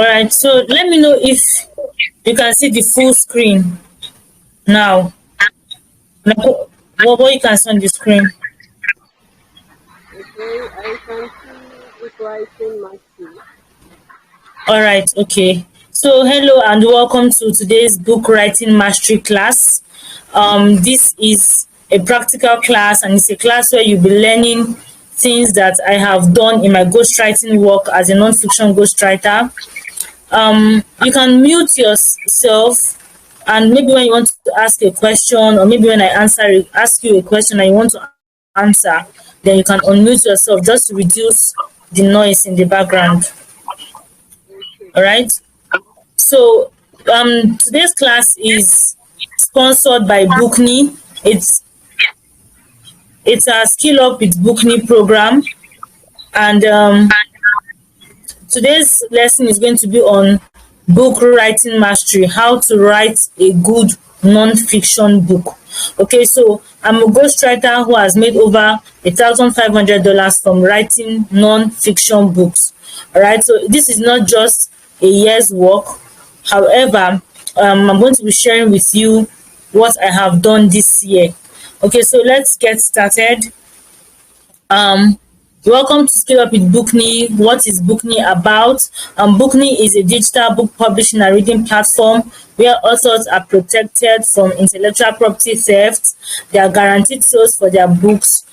All right, so let me know if you can see the full screen now. Like, what you can see on the screen. Okay, I can see book writing mastery. All right, okay. So hello and welcome to today's book writing mastery class. This is a practical class, and it's a class where you'll be learning things that I have done in my ghostwriting work as a non-fiction ghostwriter. You can mute yourself, and maybe when you want to ask a question, or maybe when I ask you a question and you want to answer, then you can unmute yourself just to reduce the noise in the background. Okay. All right. So today's class is sponsored by Bookney. It's a Skill Up with Bookney program, and today's lesson is going to be on book writing mastery, how to write a good non-fiction book. Okay, so I'm a ghostwriter who has made over $1,500 from writing non-fiction books. All right, so this is not just a year's work. However, I'm going to be sharing with you what I have done this year. Okay, so let's get started. Um, Welcome to Skill Up with Bookney. What is Bookney about? Bookney is a digital book publishing and reading platform where authors are protected from intellectual property theft. They are guaranteed sales for their books.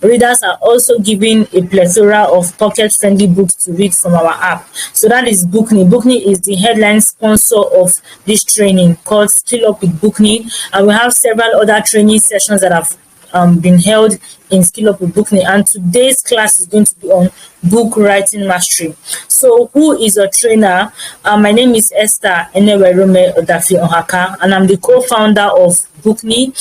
Readers are also given a plethora of pocket-friendly books to read from our app. So that is Bookney. Bookney is the headline sponsor of this training called Skill Up with Bookney, and we have several other training sessions that have been held in Skill Up with Bookney, and today's class is going to be on book writing mastery. So who is a trainer? My name is Esther Enewerome Odafi Ohaka, and I'm the co-founder of Bookney.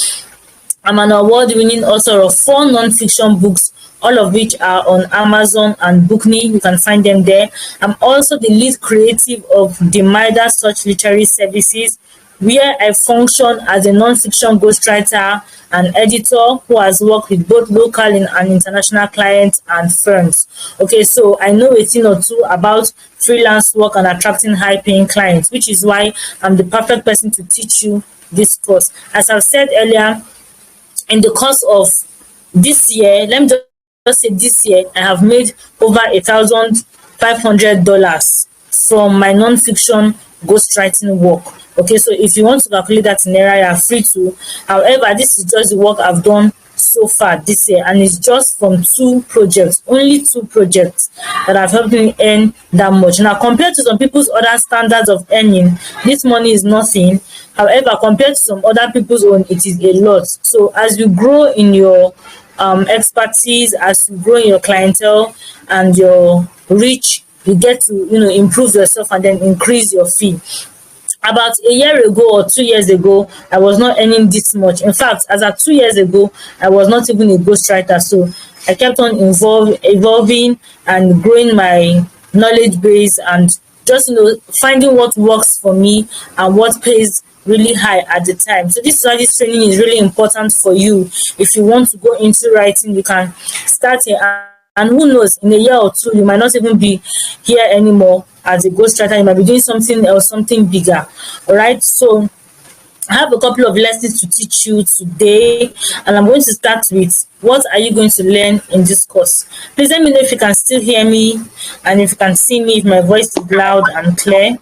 I'm an award-winning author of 4 non-fiction books, all of which are on Amazon and Bookney. You can find them there. I'm also the lead creative of the Midas Search Literary Services, where I function as a non-fiction ghostwriter and editor who has worked with both local and international clients and firms. Okay, so I know a thing or two about freelance work and attracting high-paying clients, which is why I'm the perfect person to teach you this course. As I've said earlier, in the course of this year, let me just say this year, I have made over $1,500 from my non-fiction ghostwriting work. Okay, so if you want to calculate that in naira, you are free to. However, this is just the work I've done so far this year, and it's just from 2 projects, only 2 projects that have helped me earn that much. Now, compared to some people's other standards of earning, this money is nothing. However, compared to some other people's own, it is a lot. So as you grow in your expertise, as you grow in your clientele and your reach, you get to improve yourself and then increase your fee. About a year ago or 2 years ago, I was not earning this much. In fact, as of 2 years ago, I was not even a ghostwriter. So I kept on evolving and growing my knowledge base, and just finding what works for me and what pays really high at the time. So this is why this training is really important for you. If you want to go into writing, you can start here. And who knows, in a year or 2, you might not even be here anymore as a ghostwriter. You might be doing something else, something bigger. All right. So I have a couple of lessons to teach you today, and I'm going to start with what are you going to learn in this course. Please let me know if you can still hear me and if you can see me, if my voice is loud and clear.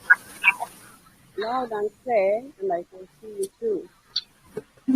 Loud and clear, and I can see you too.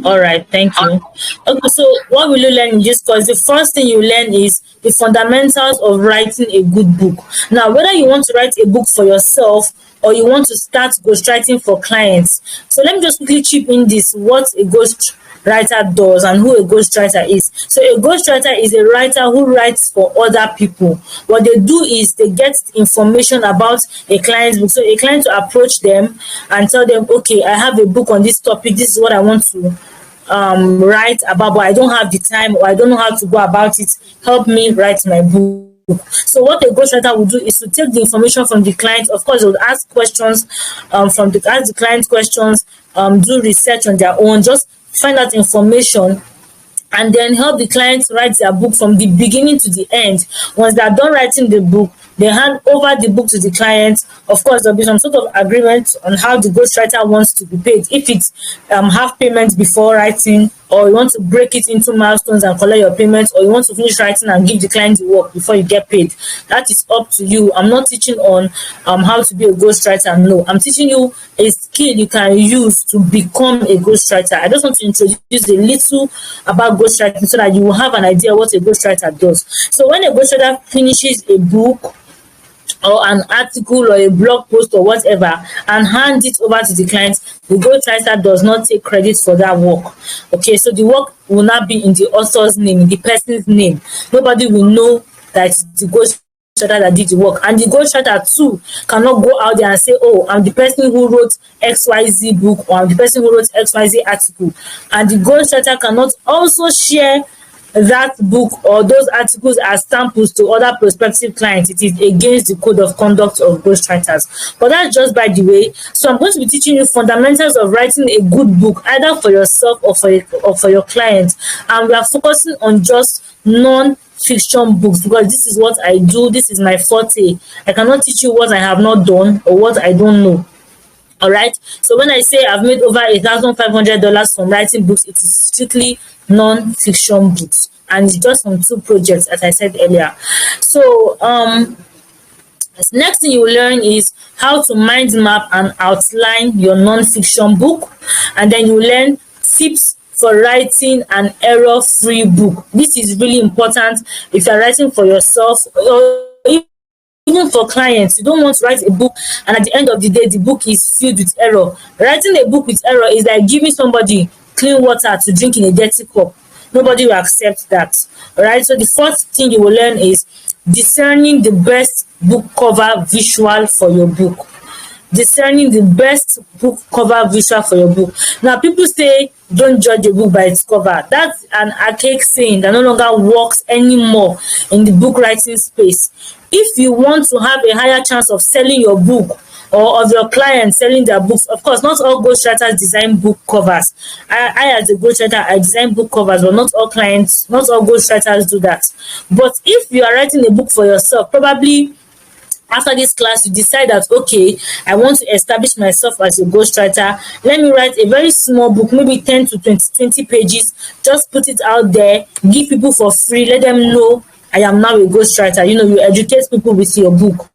All right, thank you. Okay, so what will you learn in this course? The first thing you learn is the fundamentals of writing a good book. Now, whether you want to write a book for yourself or you want to start ghostwriting for clients. So let me just quickly chip in this, what a ghostwriter does and who a ghostwriter is. So a ghostwriter is a writer who writes for other people. What they do is they get information about a client's book. So a client will approach them and tell them, okay, I have a book on this topic. This is what I want to write about, but I don't have the time or I don't know how to go about it. Help me write my book. So what a ghostwriter will do is to take the information from the client. Of course, they will ask questions ask the client questions, do research on their own, just find out information, and then help the client write their book from the beginning to the end. Once they are done writing the book, They hand over the book to the client. Of course, there'll be some sort of agreement on how the ghostwriter wants to be paid. If it's half payment before writing, or you want to break it into milestones and collect your payments, or you want to finish writing and give the client the work before you get paid, that is up to you. I'm not teaching on how to be a ghostwriter. No, I'm teaching you a skill you can use to become a ghostwriter. I just want to introduce a little about ghostwriting so that you will have an idea what a ghostwriter does. So when a ghostwriter finishes a book or an article or a blog post or whatever and hand it over to the client, the ghostwriter does not take credit for that work. Okay, so the work will not be in the author's name, in the person's name. Nobody will know that it's the ghostwriter that did the work. And the ghostwriter too cannot go out there and say, oh, I'm the person who wrote XYZ book, or I'm the person who wrote XYZ article. And the ghostwriter cannot also share that book or those articles as samples to other prospective clients. It is against the code of conduct of ghostwriters. But that's just by the way. So I'm going to be teaching you fundamentals of writing a good book, either for yourself or for your clients. And we are focusing on just non-fiction books, because this is what I do. This is my forte. I cannot teach you what I have not done or what I don't know. All right. So when I say I've made over $1,500 from writing books, it is strictly non-fiction books, and it's just from 2 projects, as I said earlier. So next thing you will learn is how to mind map and outline your non-fiction book, and then you learn tips for writing an error-free book. This is really important if you're writing for yourself or even for clients. You don't want to write a book and at the end of the day the book is filled with error. Writing a book with error is like giving somebody clean water to drink in a dirty cup. Nobody will accept that. All right, so the first thing you will learn is discerning the best book cover visual for your book. Discerning the best book cover visual for your book. Now, people say don't judge a book by its cover. That's an archaic saying that no longer works anymore in the book writing space. If you want to have a higher chance of selling your book or of your clients selling their books, of course, not all ghostwriters design book covers. I as a ghostwriter, I design book covers, but not all clients, not all ghostwriters do that. But if you are writing a book for yourself, probably after this class you decide that, okay, I want to establish myself as a ghostwriter. Let me write a very small book, maybe 10 to 20 pages. Just put it out there, give people for free, let them know I am now a ghostwriter. You educate people with your book.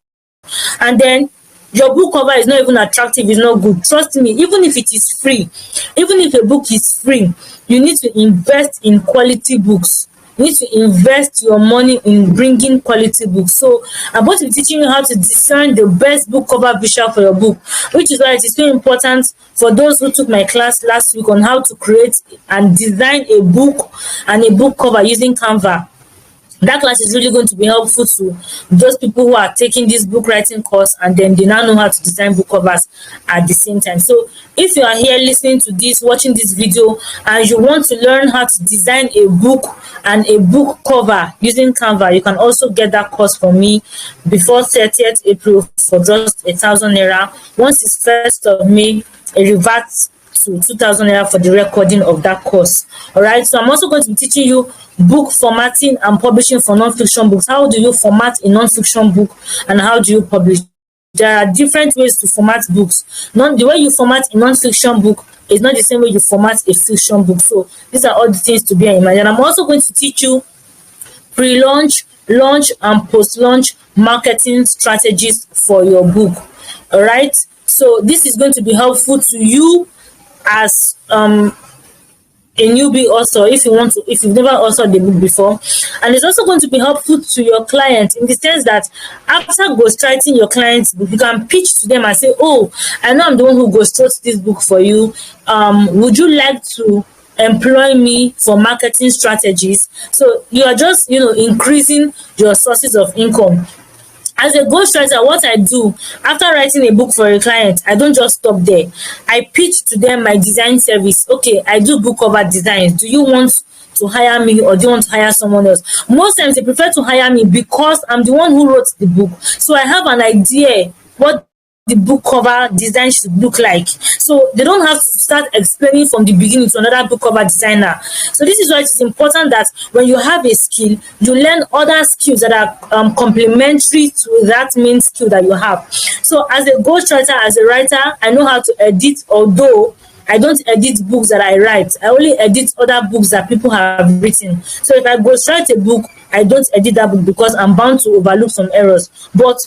And then your book cover is not even attractive, it's not good. Trust me, even if it is free, even if a book is free, you need to invest in quality books. You need to invest your money in bringing quality books. So I'm going to be teaching you how to discern the best book cover visual for your book, which is why it is so important for those who took my class last week on how to create and design a book and a book cover using Canva. That class is really going to be helpful to those people who are taking this book writing course and then they now know how to design book covers at the same time. So if you are here listening to this, watching this video, and you want to learn how to design a book and a book cover using Canva, you can also get that course from me before 30th April for just 1,000 naira. Once it's 1st of May, it reverts to 2,000 naira for the recording of that course. All right, so I'm also going to be teaching you book formatting and publishing for non-fiction books. How do you format a non-fiction book and how do you publish? There are different ways to format books. The way you format a non-fiction book is not the same way you format a fiction book. So these are all the things to bear in mind. And I'm also going to teach you pre-launch, launch, and post-launch marketing strategies for your book. All right, so this is going to be helpful to you as a newbie author, if you've never authored the book before. And it's also going to be helpful to your client in the sense that after ghostwriting your client's book, you can pitch to them and say, oh, I know I'm the one who ghostwrote this book for you. Would you like to employ me for marketing strategies? So you are just increasing your sources of income. As a ghostwriter, what I do after writing a book for a client, I don't just stop there. I pitch to them my design service. Okay, I do book cover designs. Do you want to hire me or do you want to hire someone else? Most times they prefer to hire me because I'm the one who wrote the book. So I have an idea what the book cover design should look like. So they don't have to start explaining from the beginning to another book cover designer. So this is why it's important that when you have a skill, you learn other skills that are complementary to that main skill that you have. So as a ghostwriter, as a writer, I know how to edit, although I don't edit books that I write. I only edit other books that people have written. So if I ghostwrite a book, I don't edit that book because I'm bound to overlook some errors. But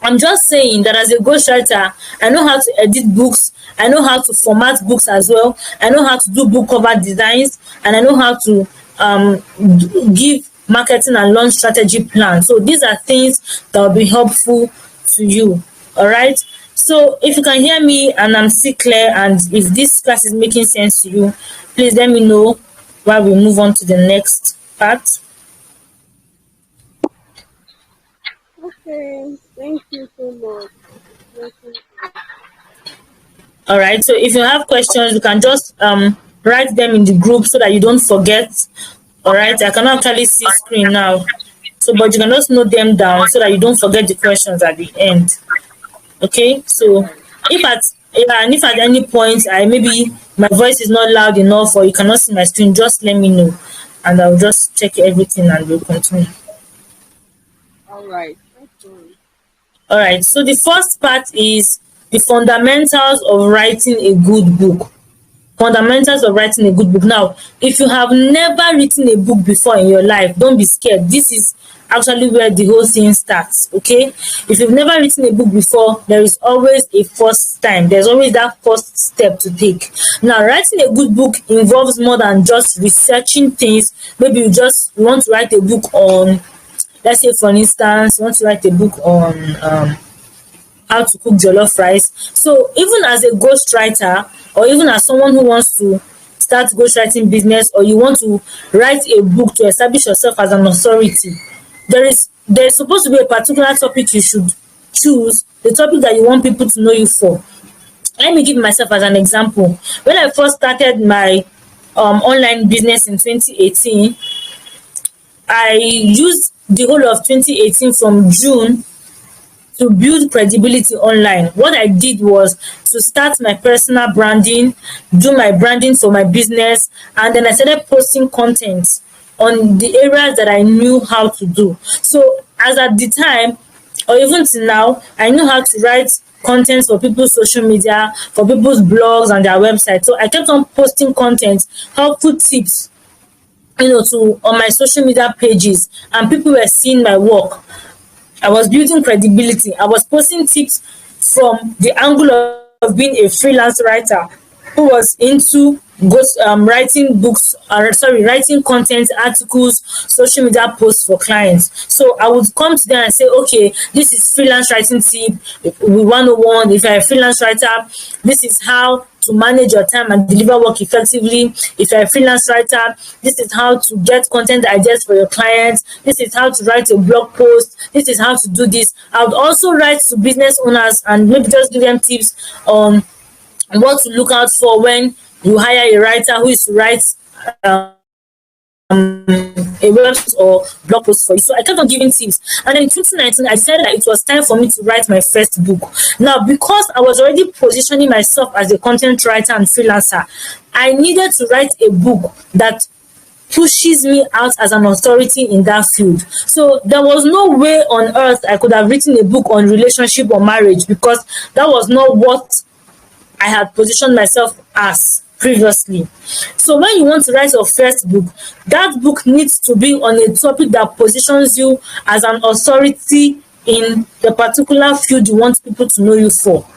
I'm just saying that as a ghostwriter, I know how to edit books, I know how to format books as well, I know how to do book cover designs, and I know how to give marketing and launch strategy plan. So these are things that will be helpful to you. All right. So if you can hear me and I'm still clear, and if this class is making sense to you, please let me know while we move on to the next part. Okay, thank you so much. Thank you. All right. So if you have questions, you can just write them in the group so that you don't forget. All right. I cannot actually see screen now. So, but you can just note them down so that you don't forget the questions at the end. Okay. All So right. if at yeah, and if at any point I maybe my voice is not loud enough or you cannot see my screen, just let me know, and I'll just check everything and we'll continue. All right. Okay. All right. So the first part is the fundamentals of writing a good book. Fundamentals of writing a good book. Now, if you have never written a book before in your life, don't be scared. This is actually where the whole thing starts. Okay. If you've never written a book before, there is always a first time. There's always that first step to take. Now, writing a good book involves more than just researching things. Maybe you want to write a book on, let's say for instance, you want to write a book on how to cook jollof rice. So even as a ghostwriter, or even as someone who wants to start ghostwriting business, or you want to write a book to establish yourself as an authority, there's supposed to be a particular topic you should choose, the topic that you want people to know you for. Let me give myself as an example. When I first started my online business in 2018, I used the whole of 2018 from June to build credibility online. What I did was to start my personal branding, do my branding for my business, and then I started posting content on the areas that I knew how to do. So as at the time, or even till now, I know how to write content for people's social media, for people's blogs and their website. So I kept on posting content, helpful tips, to on my social media pages, and people were seeing my work. I was building credibility. I was posting tips from the angle of being a freelance writer who was into writing books, writing content, articles, social media posts for clients. So I would come to them and say, okay, this is freelance writing tip. We 101. If you're a freelance writer, this is how to manage your time and deliver work effectively. If you're a freelance writer, this is how to get content ideas for your clients. This is how to write a blog post. This is how to do this. I would also write to business owners and maybe just give them tips on what to look out for when you hire a writer who is to write a website or blog post for you. So I kept on giving tips. And then in 2019, I decided that it was time for me to write my first book. Now, because I was already positioning myself as a content writer and freelancer, I needed to write a book that pushes me out as an authority in that field. So there was no way on earth I could have written a book on relationship or marriage, because that was not what I had positioned myself as previously. So when you want to write your first book, that book needs to be on a topic that positions you as an authority in the particular field you want people to know you for.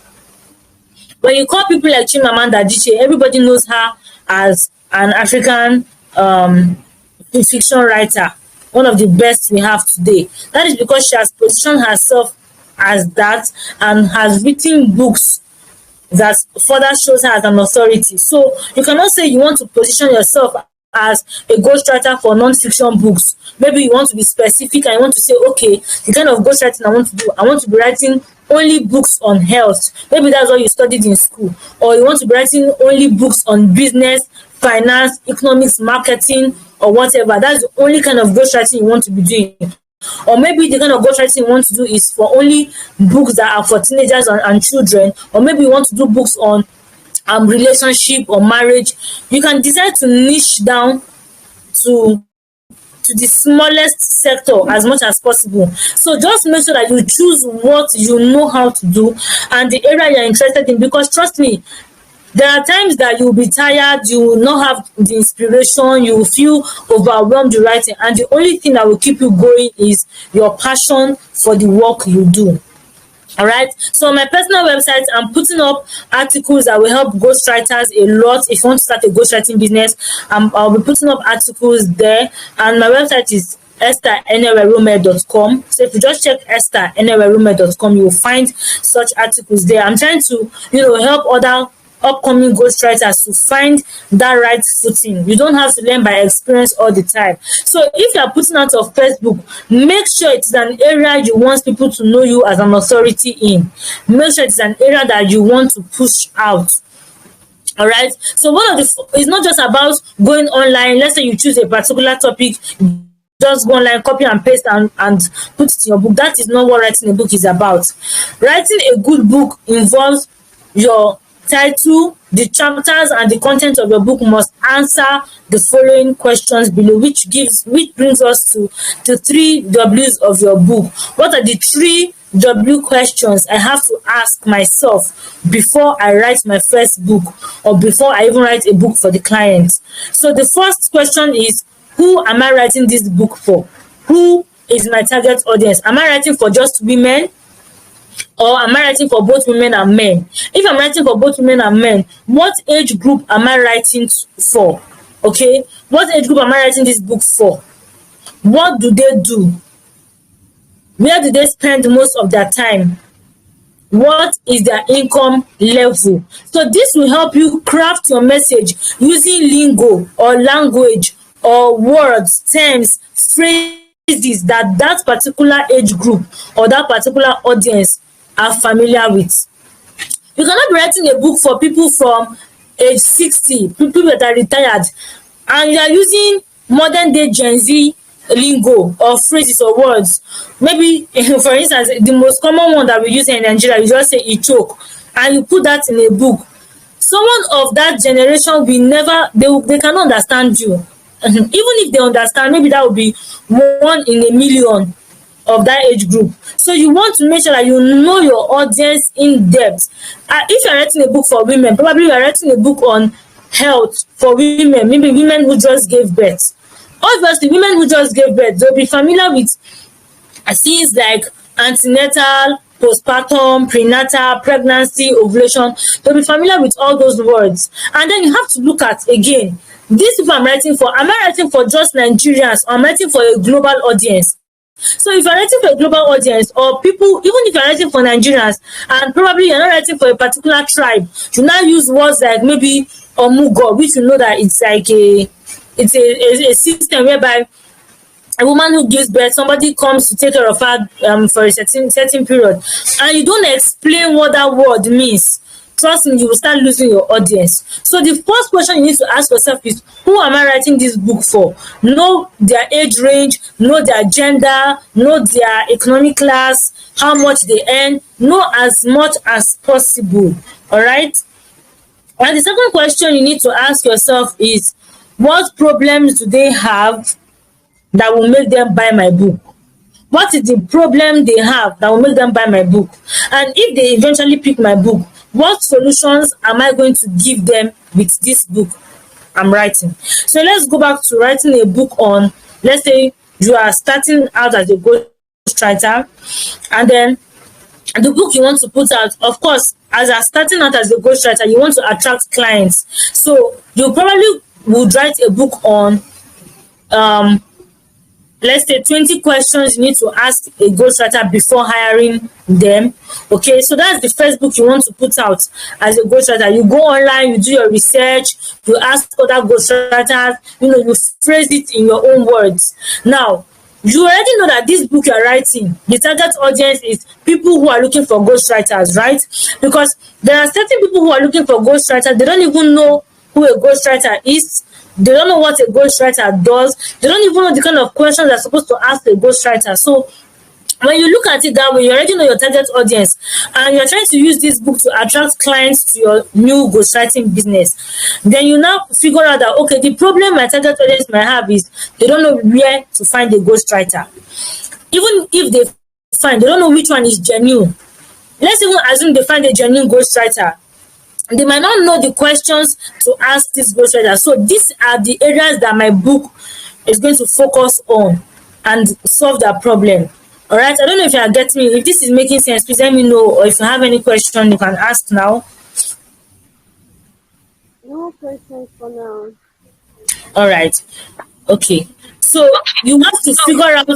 When you call people like Chimamanda Adichie, everybody knows her as an African fiction writer, one of the best we have today. That is because she has positioned herself as that and has written books that further shows her as an authority. So you cannot say you want to position yourself as a ghostwriter for non-fiction books. Maybe you want to be specific and you want to say, okay, the kind of ghostwriting I want to do, I want to be writing only books on health. Maybe that's what you studied in school. Or you want to be writing only books on business, finance, economics, marketing, or whatever. That's the only kind of ghostwriting you want to be doing. or maybe the kind of ghostwriting you want to do is for only books that are for teenagers and children, or maybe you want to do books on relationship or marriage. You can decide to niche down to the smallest sector as much as possible. So just make sure that you choose what you know how to do and the area you're interested in, because trust me, there are times that you'll be tired, you will not have the inspiration, you will feel overwhelmed with writing, and the only thing that will keep you going is your passion for the work you do. All right. So on my personal website, I'm putting up articles that will help ghostwriters a lot. If you want to start a ghostwriting business, I'll be putting up articles there. And my website is esther.com. So if you just check esther.com, you will find such articles there. I'm trying to, help other upcoming ghostwriters to find that right footing. You don't have to learn by experience all the time. So if you are putting out of Facebook, make sure it's an area you want people to know you as an authority in. Make sure it's an area that you want to push out. All right. So it's not just about going online. Let's say you choose a particular topic, just go online, copy and paste and put it in your book. That is not what writing a book is about. Writing a good book involves your title, the chapters and the content of your book must answer the following questions below, which brings us to the 3 W's of your book. What are the 3 W questions I have to ask myself before I write my first book, or before I even write a book for the client? So the first question is, who am I writing this book for? Who is my target audience? Am I writing for just women, or am I writing for both women and men? If I'm writing for both women and men, what age group am I writing for? Okay, what age group am I writing this book for? What do they do? Where do they spend most of their time? What is their income level? So this will help you craft your message using lingo or language or words, terms, phrases that particular age group or that particular audience are familiar with. You cannot be writing a book for people from age 60, people that are retired, and you are using modern day Gen Z lingo or phrases or words. Maybe, for instance, the most common one that we use in Nigeria, you just say "e choke," and you put that in a book. Someone of that generation will never, they cannot understand you. Even if they understand, maybe that will be 1 in a million of that age group. So you want to make sure that you know your audience in depth. If you're writing a book for women, probably you're writing a book on health for women, maybe women who just gave birth. Obviously, women who just gave birth, they'll be familiar with things like antenatal, postpartum, prenatal, pregnancy, ovulation. They'll be familiar with all those words. And then you have to look at, again, these people I'm writing for, am I writing for just Nigerians, or am I writing for a global audience? So if you're writing for a global audience, or people, even if you're writing for Nigerians, and probably you're not writing for a particular tribe, you now use words like maybe omugo, which you know that it's like a system whereby a woman who gives birth, somebody comes to take care of her for a certain period, and you don't explain what that word means. Trust me, you will start losing your audience. So the first question you need to ask yourself is, who am I writing this book for? Know their age range, know their gender, know their economic class, how much they earn, know as much as possible. All right. And the second question you need to ask yourself is, what problems do they have that will make them buy my book? What is the problem they have that will make them buy my book? And if they eventually pick my book, what solutions am I going to give them with this book I'm writing? So let's go back to writing a book on, let's say you are starting out as a ghostwriter, and then the book you want to put out, of course, as you're starting out as a ghostwriter, you want to attract clients. So you probably would write a book on let's say 20 questions you need to ask a ghostwriter before hiring them. Okay, so that's the first book you want to put out as a ghostwriter. You go online, you do your research, you ask other ghostwriters, you phrase it in your own words. Now, you already know that this book you're writing, the target audience is people who are looking for ghostwriters, right? Because there are certain people who are looking for ghostwriters, they don't even know who a ghostwriter is. They don't know what a ghostwriter does. They don't even know the kind of questions they're supposed to ask a ghostwriter. So when you look at it that way, you already know your target audience, and you're trying to use this book to attract clients to your new ghostwriting business. Then you now figure out that, okay, the problem my target audience might have is they don't know where to find a ghostwriter. Even if they find, they don't know which one is genuine. Let's even assume they find a genuine ghostwriter. They might not know the questions to ask this ghostwriter. So these are the areas that my book is going to focus on and solve that problem. All right. I don't know if you are getting me. If this is making sense, please let me know. Or if you have any question, you can ask now. No questions for now. All right. Okay. So you have to figure out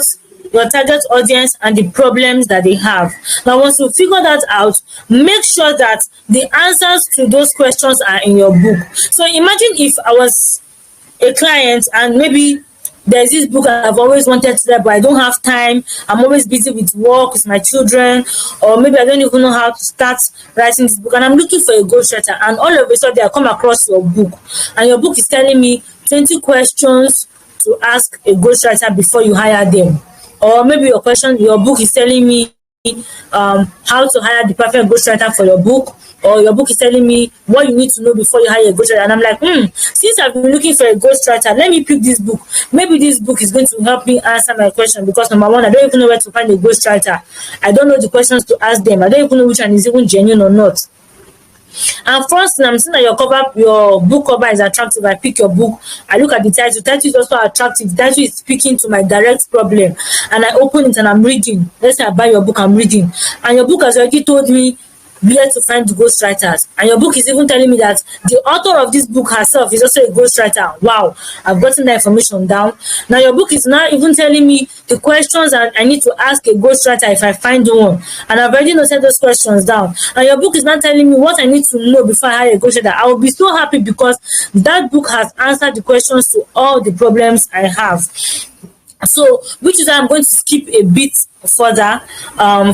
your target audience and the problems that they have. Now, once you figure that out, make sure that the answers to those questions are in your book. So imagine if I was a client and maybe there's this book I've always wanted to read, but I don't have time. I'm always busy with work, with my children, or maybe I don't even know how to start writing this book. And I'm looking for a ghostwriter, and all of a sudden I come across your book, and your book is telling me 20 questions to ask a ghostwriter before you hire them. Or maybe your book is telling me how to hire the perfect ghostwriter for your book, or your book is telling me what you need to know before you hire a ghostwriter. And I'm like, since I've been looking for a ghostwriter, let me pick this book. Maybe this book is going to help me answer my question, because number one, I don't even know where to find a ghostwriter. I don't know the questions to ask them. I don't even know which one is even genuine or not. And first, I'm seeing that your book cover is attractive. I pick your book. I look at the title. The title is also attractive. The title is speaking to my direct problem, and I open it and I'm reading. Let's say I buy your book, I'm reading, and your book has already told me where to find the ghostwriters. And your book is even telling me that the author of this book herself is also a ghostwriter. Wow, I've gotten that information down. Now your book is now even telling me the questions that I need to ask a ghostwriter if I find one. And I've already noted those questions down. And your book is now telling me what I need to know before I hire a ghostwriter. I will be so happy because that book has answered the questions to all the problems I have. So, which is why I'm going to skip a bit further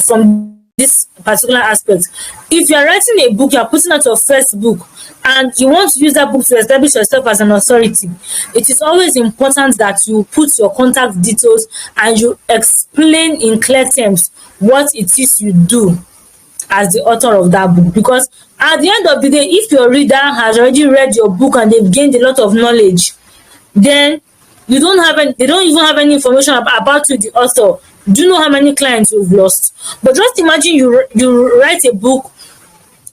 from this particular aspect. If you are writing a book, you are putting out your first book, and you want to use that book to establish yourself as an authority, it is always important that you put your contact details and you explain in clear terms what it is you do as the author of that book. Because at the end of the day, if your reader has already read your book and they've gained a lot of knowledge, then they don't even have any information about you, the author. Do you know how many clients you've lost? But just imagine you write a book,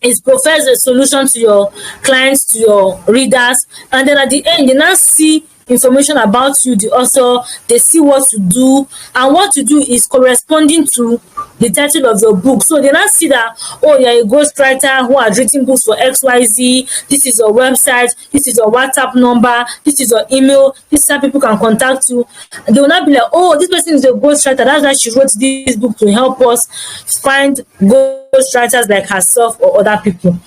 it provides a solution to your clients, to your readers, and then at the end they now see information about you, the author. They see what to do, and what to do is corresponding to the title of your book. So they now see that, oh, you're a ghostwriter who has written books for XYZ. This is your website, this is your WhatsApp number, this is your email, this is how people can contact you. And they will not be like, oh, this person is a ghostwriter, that's why she wrote this book to help us find ghostwriters like herself or other people.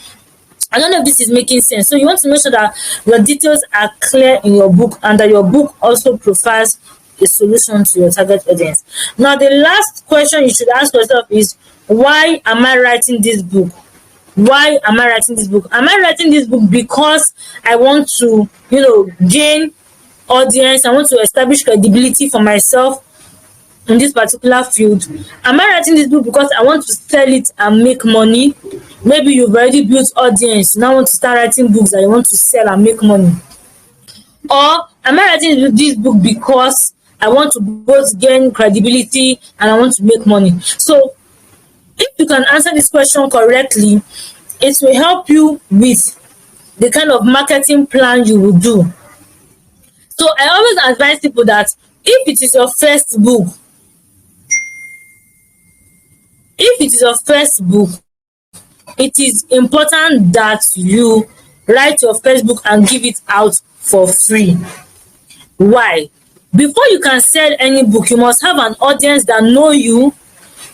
I don't know if this is making sense. So you want to make sure that your details are clear in your book, and that your book also provides a solution to your target audience. Now, the last question you should ask yourself is, why am I writing this book? Why am I writing this book? Am I writing this book because I want to, gain audience? I want to establish credibility for myself in this particular field? Am I writing this book because I want to sell it and make money? Maybe you've already built audience, you now want to start writing books that you want to sell and make money. Or am I writing this book because I want to both gain credibility and I want to make money? So if you can answer this question correctly, it will help you with the kind of marketing plan you will do. So I always advise people that if it is your first book, it is important that you write your first book and give it out for free. Why? Before you can sell any book, you must have an audience that know you,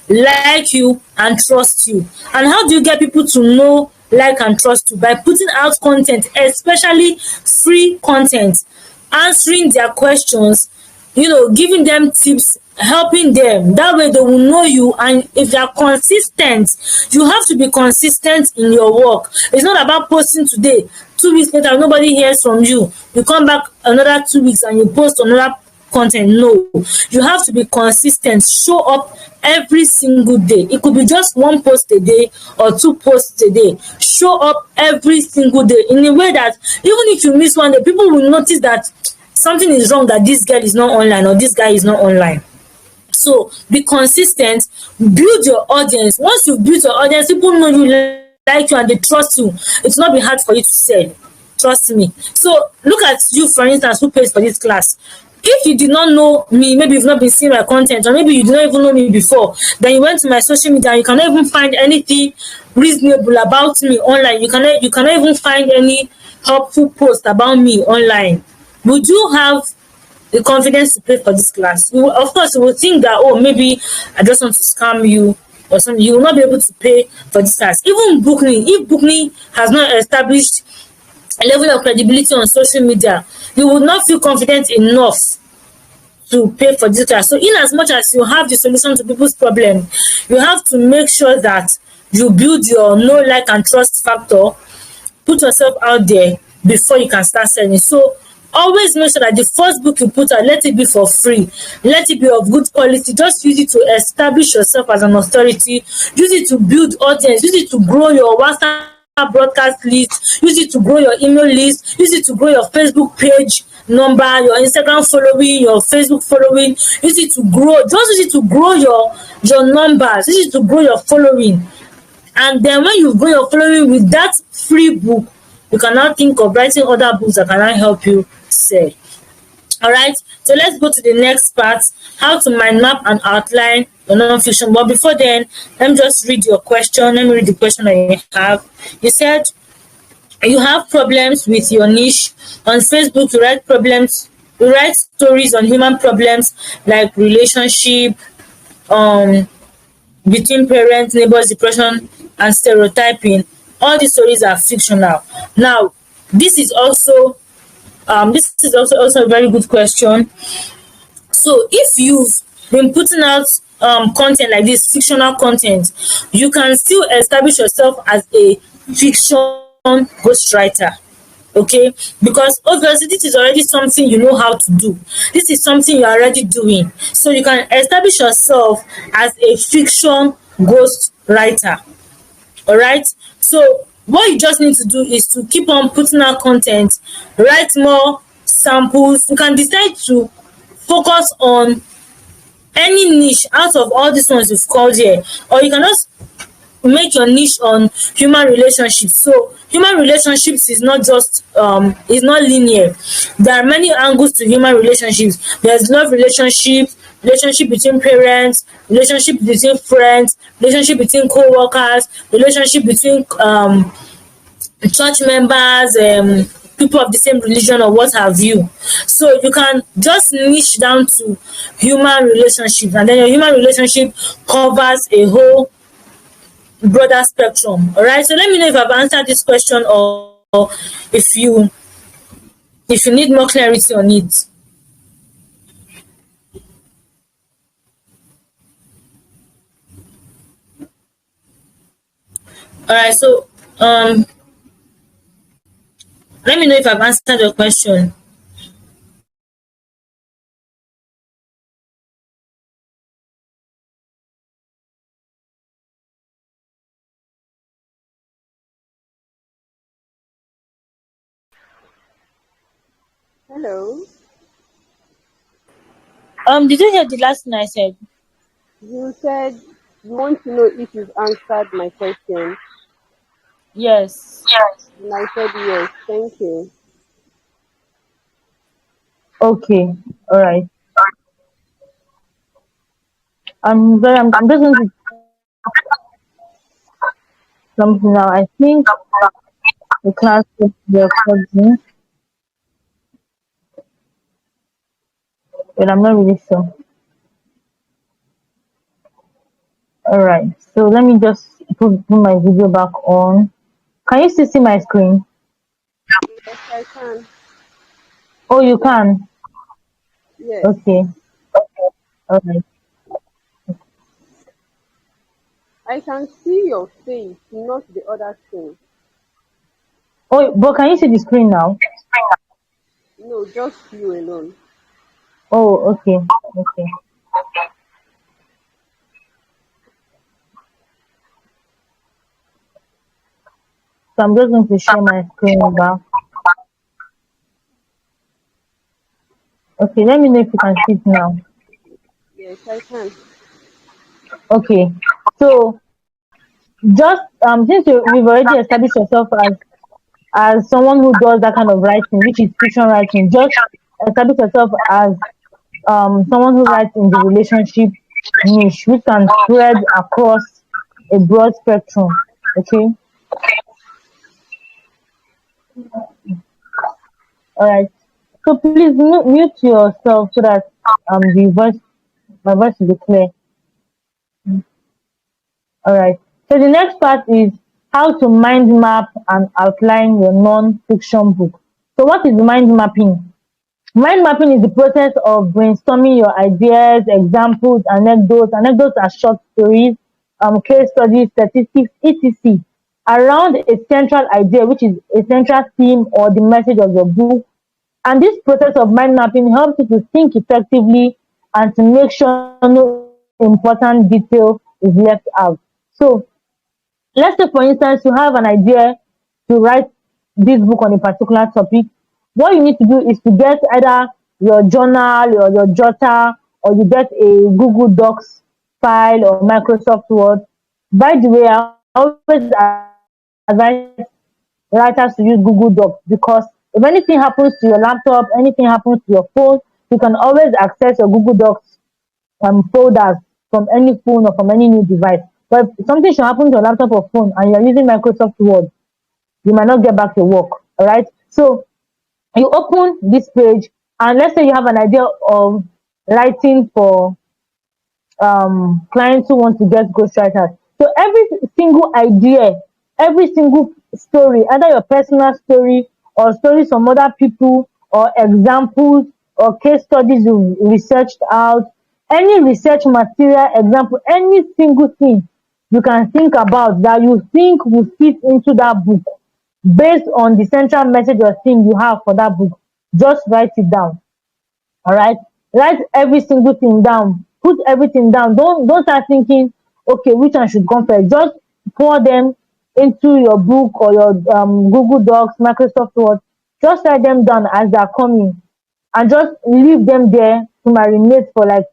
like you, and trust you. And how do you get people to know, like, and trust you? By putting out content, especially free content, answering their questions, giving them tips, helping them. That way they will know you, and if they are consistent, you have to be consistent in your work. It's not about posting today, 2 weeks later nobody hears from you. You come back another 2 weeks and you post another content. No, you have to be consistent. Show up every single day. It could be just one post a day or two posts a day. Show up every single day in a way that even if you miss one day, people will notice that something is wrong, that this girl is not online or this guy is not online. So be consistent, build your audience. Once you build your audience, people know you, like you, and they trust you. It will not be hard for you to sell. Trust me. So look at you, for instance, who pays for this class. If you did not know me, maybe you've not been seeing my content, or maybe you did not even know me before, then you went to my social media and you cannot even find anything reasonable about me online. You cannot even find any helpful post about me online. Would you have the confidence to pay for this class? Of course, you will think that, oh, maybe I just want to scam you or something. You will not be able to pay for this class. Even Bookney, if Bookney has not established a level of credibility on social media, you will not feel confident enough to pay for this class. So in as much as you have the solution to people's problem, you have to make sure that you build your know, like, and trust factor. Put yourself out there before you can start selling. So always make sure that the first book you put out, let it be for free, let it be of good quality. Just use it to establish yourself as an authority, use it to build audience, use it to grow your WhatsApp broadcast list, use it to grow your email list, use it to grow your Facebook page number, your Instagram following, your Facebook following. Use it to grow, just use it to grow your numbers, use it to grow your following. And then when you grow your following with that free book, you can now think of writing other books that can now help you sell. All right, so let's go to the next part: how to mind map and outline your non-fiction. But before then, let me just read your question. Let me read the question that you have. You said you have problems with your niche. On Facebook, you write stories on human problems like relationship, um between parents, neighbors, depression, and stereotyping. All these stories are fictional. Now, this is also also a very good question. So if you've been putting out content like this, fictional content, you can still establish yourself as a fiction ghostwriter. Okay, because obviously this is already something you know how to do. This is something you're already doing, so you can establish yourself as a fiction ghost writer. All right, so what you just need to do is to keep on putting out content, write more samples. You can decide to focus on any niche out of all these ones you've called here, or you can just make your niche on human relationships. So human relationships is not just is not linear. There are many angles to human relationships. There's love relationship, relationship between parents, relationship between friends, relationship between co-workers, relationship between church members, people of the same religion, or what have you. So you can just niche down to human relationship, and then your human relationship covers a whole broader spectrum. All right, so let me know if I've answered this question, or if you need more clarity on it. All right, so let me know if I've answered your question. Hello. Did you hear the last thing I said? You said you want to know if you've answered my question. Yes. And I said yes. Thank you. Okay. All right. I'm just going to something now. I think the class will be recording, but I'm not really sure. All right. So let me just put my video back on. Can you still see my screen? Yes, I can. Oh, you can. Yes. Okay. All right. I can see your face, not the other thing. Oh, but can you see the screen now? No, just you alone. Oh, okay. Okay. So I'm just going to share my screen back. Okay, let me know if you can see it now. Yes, I can. Okay. So just since you've already established yourself as someone who does that kind of writing, which is fiction writing, just establish yourself as someone who writes in the relationship niche, which can spread across a broad spectrum. Okay. All right. So please mute yourself so that the voice my voice will be clear. All right. So the next part is how to mind map and outline your non-fiction book. So what is mind mapping? Mind mapping is the process of brainstorming your ideas, examples, anecdotes. Anecdotes are short stories, case studies, statistics, etc. around a central idea, which is a central theme or the message of your book. And this process of mind mapping helps you to think effectively and to make sure no important detail is left out. So let's say, for instance, you have an idea to write this book on a particular topic. What you need to do is to get either your journal or your jotter, or you get a Google Docs file or Microsoft Word. By the way, I always advise writers to use Google Docs, because if anything happens to your laptop, anything happens to your phone, you can always access your Google Docs folders from any phone or from any new device. But if something should happen to your laptop or phone and you're using Microsoft Word, you might not get back your work. All right. So you open this page, and let's say you have an idea of writing for clients who want to get ghostwriters. So every single idea, every single story, either your personal story or stories from other people or examples or case studies you researched out, any research material, example, any single thing you can think about that you think will fit into that book based on the central message or theme you have for that book, just write it down. All right, write every single thing down, put everything down. Don't start thinking, okay, which one should come first. Just pour them into your book or your Google Docs, Microsoft Word. Just write them down as they're coming, and just leave them there to marinate for like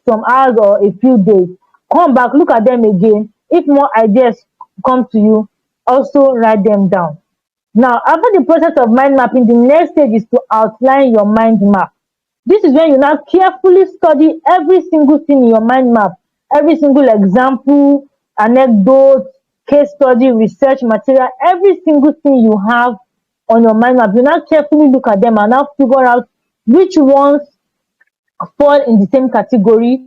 some hours or a few days. Come back, look at them again. If more ideas come to you, also write them down. Now, after the process of mind mapping, the next stage is to outline your mind map. This is when you now carefully study every single thing in your mind map, every single example, anecdote, case study, research material, every single thing you have on your mind map. You now carefully look at them and now figure out which ones fall in the same category,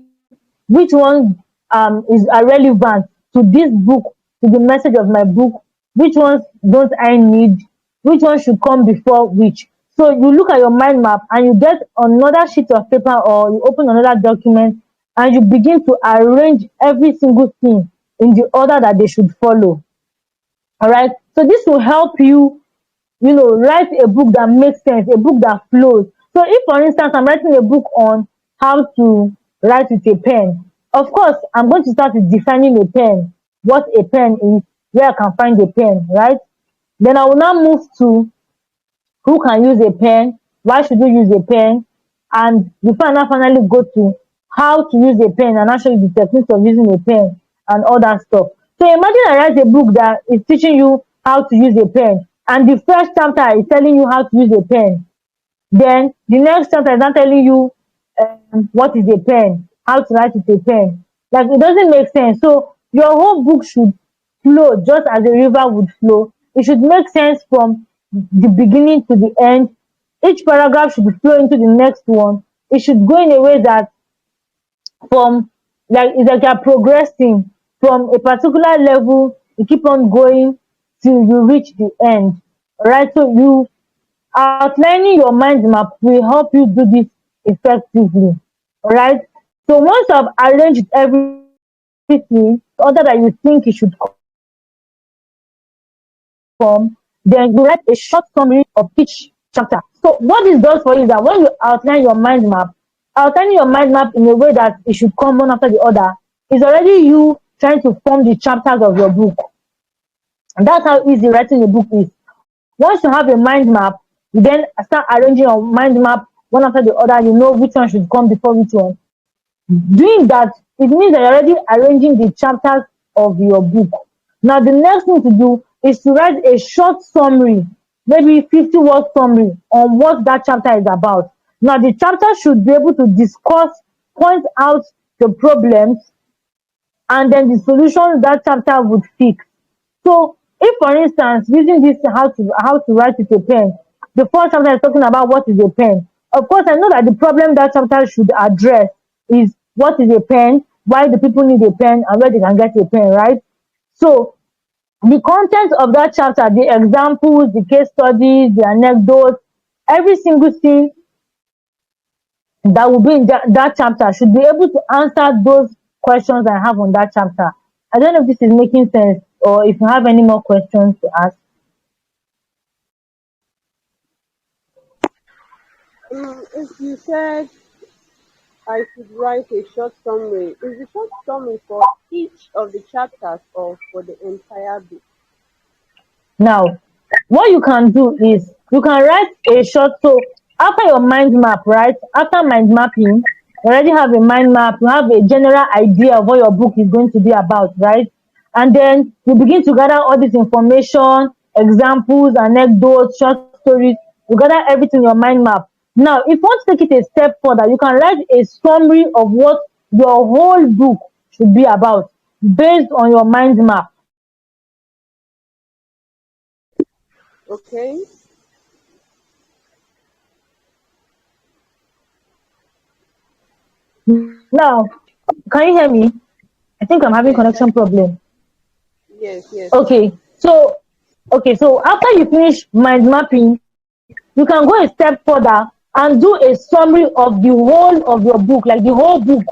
which one is relevant to this book, to the message of my book, which ones don't I need, which one should come before which. So you look at your mind map and you get another sheet of paper or you open another document and you begin to arrange every single thing in the order that they should follow. All right. So this will help you, write a book that makes sense, a book that flows. So if, for instance, I'm writing a book on how to write with a pen, of course, I'm going to start with defining a pen, what a pen is, where I can find a pen, right? Then I will now move to who can use a pen, why should you use a pen, and before I now finally go to how to use a pen and actually the techniques of using a pen and all that stuff. So imagine I write a book that is teaching you how to use a pen, and the first chapter is telling you how to use a pen. Then the next chapter is not telling you what is a pen, how to write with a pen. Like, it doesn't make sense. So your whole book should flow just as a river would flow. It should make sense from the beginning to the end. Each paragraph should flow into the next one. It should go in a way that from, like, it's like you're progressing from a particular level, you keep on going till you reach the end. Right? So you outlining your mind map will help you do this effectively. Alright. So once you have arranged everything, order that you think it should come, then you write a short summary of each chapter. So what this does for you is that when you outline your mind map, outlining your mind map in a way that it should come one after the other is already you trying to form the chapters of your book. And that's how easy writing a book is. Once you have a mind map, you then start arranging your mind map one after the other. You know which one should come before which one. Doing that, it means that you're already arranging the chapters of your book. Now, the next thing to do is to write a short summary, maybe 50-word summary on what that chapter is about. Now, the chapter should be able to discuss, point out the problems, and then the solutions that chapter would fix. So if for instance using this how to write with a pen, the first chapter is talking about what is a pen. Of course, I know that the problem that chapter should address is what is a pen, why do people need a pen, and where they can get a pen, right? So the content of that chapter, the examples, the case studies, the anecdotes, every single thing that will be in that chapter should be able to answer those questions I have on that chapter. I don't know if this is making sense or if you have any more questions to ask. If you said I should write a short summary, is the short summary for each of the chapters or for the entire book? Now, what you can do is you can write a short. So after your mind map, right? After mind mapping, you already have a mind map. You have a general idea of what your book is going to be about, right? And then you begin to gather all this information, examples, anecdotes, short stories. You gather everything in your mind map. Now, if you want to take it a step further, you can write a summary of what your whole book should be about based on your mind map. Okay. Now, can you hear me? I think I'm having Yes, connection problem. yes, yes. Okay, so after you finish mind mapping, you can go a step further and do a summary of the whole of your book, like the whole book,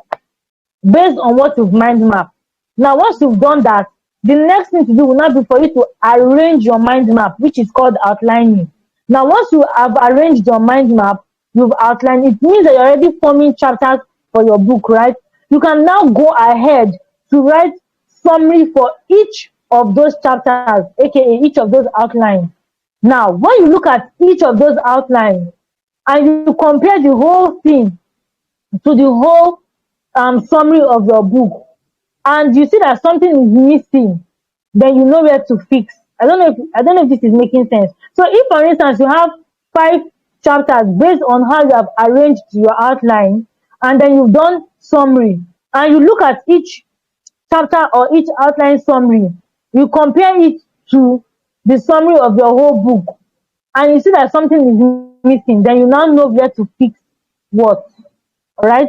based on what you've mind mapped. Now, once you've done that, the next thing to do will not be for you to arrange your mind map, which is called outlining. Now, once you have arranged your mind map, you've outlined, it means that you're already forming chapters for your book, right? You can now go ahead to write summary for each of those chapters, aka each of those outlines. Now, when you look at each of those outlines and you compare the whole thing to the whole summary of your book, and you see that something is missing, then you know where to fix. I don't know if this is making sense. So if for instance you have 5 chapters based on how you have arranged your outline, and then you've done summary, and you look at each chapter or each outline summary, you compare it to the summary of your whole book, and you see that something is missing, then you now know where to fix what. All right.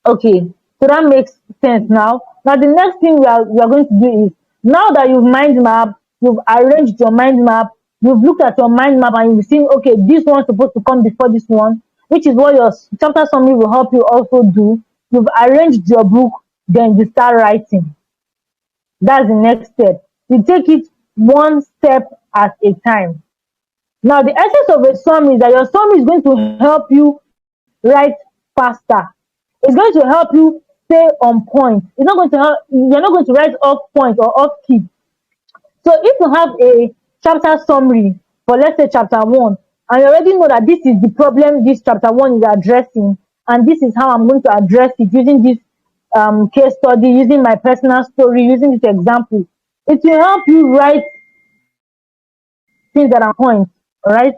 Okay, so that makes sense now. Now the next thing we are going to do is, now that you've mind map, you've arranged your mind map, you've looked at your mind map and you've seen, okay, this one's supposed to come before this one, which is what your chapter summary will help you also do. You've arranged your book, then you start writing. That's the next step. You take it one step at a time. Now the essence of a summary is that your summary is going to help you write faster. It's going to help you stay on point. It's not going to help, you're not going to write off point or off key. So if you have a chapter summary for, let's say, chapter one, and you already know that this is the problem this chapter one is addressing, and this is how I'm going to address it using this case study, using my personal story, using this example, it will help you write things that are on point. All right.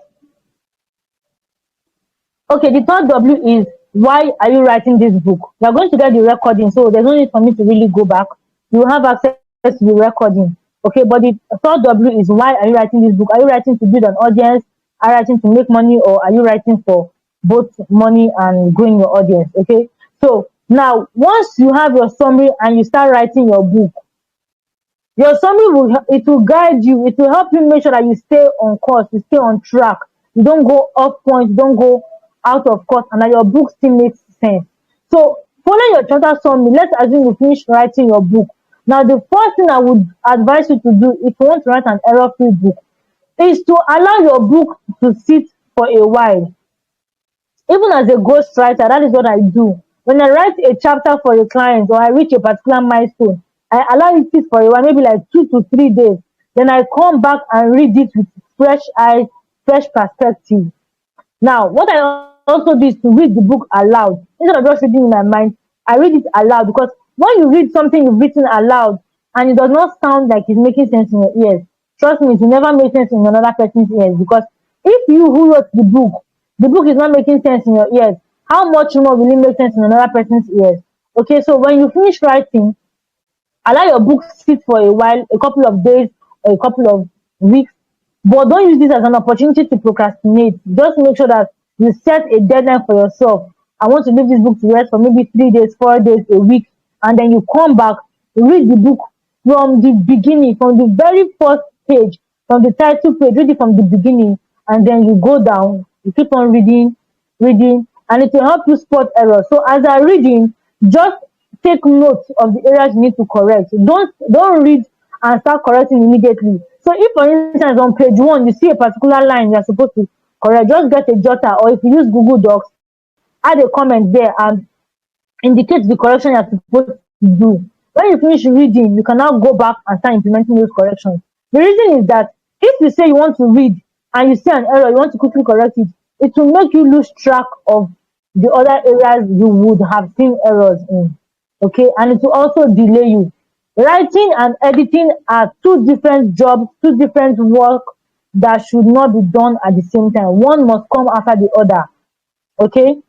Okay, the third W is, why are you writing this book? You are going to get the recording, so there's no need for me to really go back. You have access to the recording. Okay, but the third W is, why are you writing this book? Are you writing to build an audience? Are you writing to make money, or are you writing for both money and growing your audience? Okay, so now once you have your summary and you start writing your book, your summary will guide you. It will help you make sure that you stay on course, you stay on track. You don't go off point. You don't go out of course and that your book still makes sense. So following your chapter summary, let's assume you finish writing your book. Now the first thing I would advise you to do if you want to write an error-free book is to allow your book to sit for a while. Even as a ghostwriter, that is what I do. When I write a chapter for a client or I reach a particular milestone, I allow it sit for a while, maybe like 2 to 3 days. Then I come back and read it with fresh eyes, fresh perspective. Now, what I also do is to read the book aloud. Instead of just reading in my mind, I read it aloud because when you read something you've written aloud and it does not sound like it's making sense in your ears, trust me, it will never make sense in another person's ears. Because if you who wrote the book is not making sense in your ears, how much more will it make sense in another person's ears? Okay, so when you finish writing, allow your book sit for a while, a couple of days or a couple of weeks, but don't use this as an opportunity to procrastinate. Just make sure that you set a deadline for yourself. I want to leave this book to rest for maybe 3 days, 4 days, a week, and then you come back, read the book from the beginning, from the very first page, from the title page, read it from the beginning, and then you go down, you keep on reading, and it will help you spot errors. So as I'm reading, just take note of the areas you need to correct. Don't read and start correcting immediately. So if for instance on page one you see a particular line you're supposed to correct, just get a jotter, or if you use Google Docs, add a comment there and indicate the correction you're supposed to do. When you finish reading, you can now go back and start implementing those corrections. The reason is that if you say you want to read and you see an error, you want to quickly correct it, it will make you lose track of the other areas you would have seen errors in. Okay, and it will also delay you. Writing and editing are two different jobs, two different work that should not be done at the same time. One must come after the other. Okay,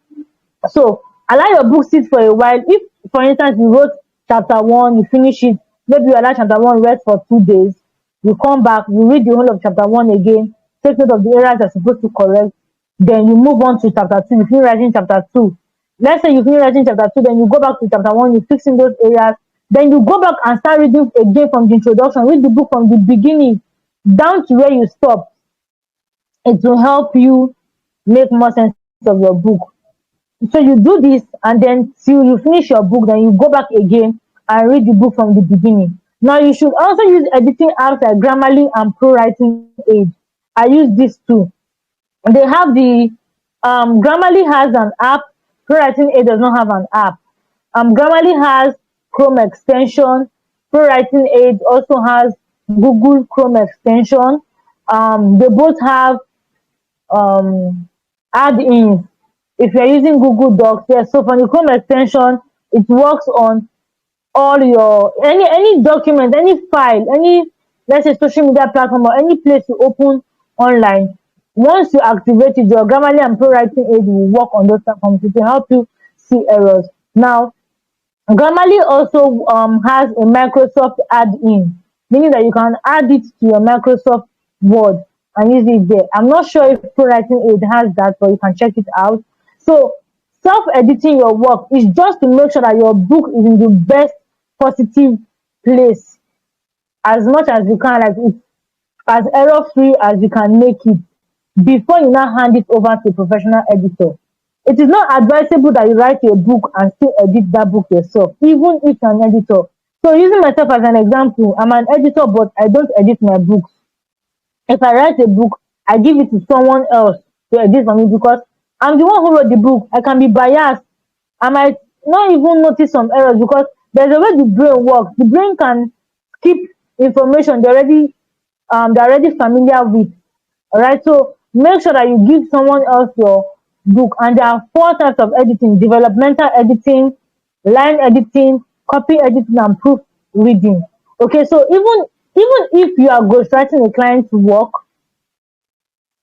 so allow your book sit for a while. If for instance you wrote chapter one, you finish it, maybe you allow chapter one rest for 2 days, you come back, you read the whole of chapter one again, take note of the areas you're supposed to correct, then you move on to chapter two, you finish writing chapter two. Let's say you finish writing chapter two, then you go back to chapter one, you fix in those areas, then you go back and start reading again from the introduction, read the book from the beginning down to where you stop. It will help you make more sense of your book. So you do this and then till you finish your book, then you go back again and read the book from the beginning. Now you should also use editing apps like Grammarly and Pro Writing Aid. I use this too. They have the Grammarly has an app, Pro Writing Aid does not have an app. Grammarly has Chrome extension, Pro Writing Aid also has Google Chrome extension. They both have um add-ins if you're using Google Docs. Yes, so for the Chrome extension, it works on all your any document, any file, any, let's say, social media platform or any place you open online. Once you activate it, your Grammarly and Pro Writing Aid will work on those platforms. It will help you see errors. Now, Grammarly also has a Microsoft add-in, meaning that you can add it to your Microsoft Word and use it there. I'm not sure if Pro Writing Aid has that, but you can check it out. So, self-editing your work is just to make sure that your book is in the best positive place as much as you can, like it's as error-free as you can make it before you now hand it over to a professional editor. It is not advisable that you write a book and still edit that book yourself, even if you're an editor. So using myself as an example, I'm an editor, but I don't edit my books. If I write a book, I give it to someone else to edit for me because I'm the one who wrote the book. I can be biased. I might not even notice some errors because there's a way the brain works. The brain can keep information they're already familiar with. Alright, so make sure that you give someone else your book. And there are four types of editing: developmental editing, line editing, copy editing, and proofreading. Okay, so even if you are ghostwriting a client's work,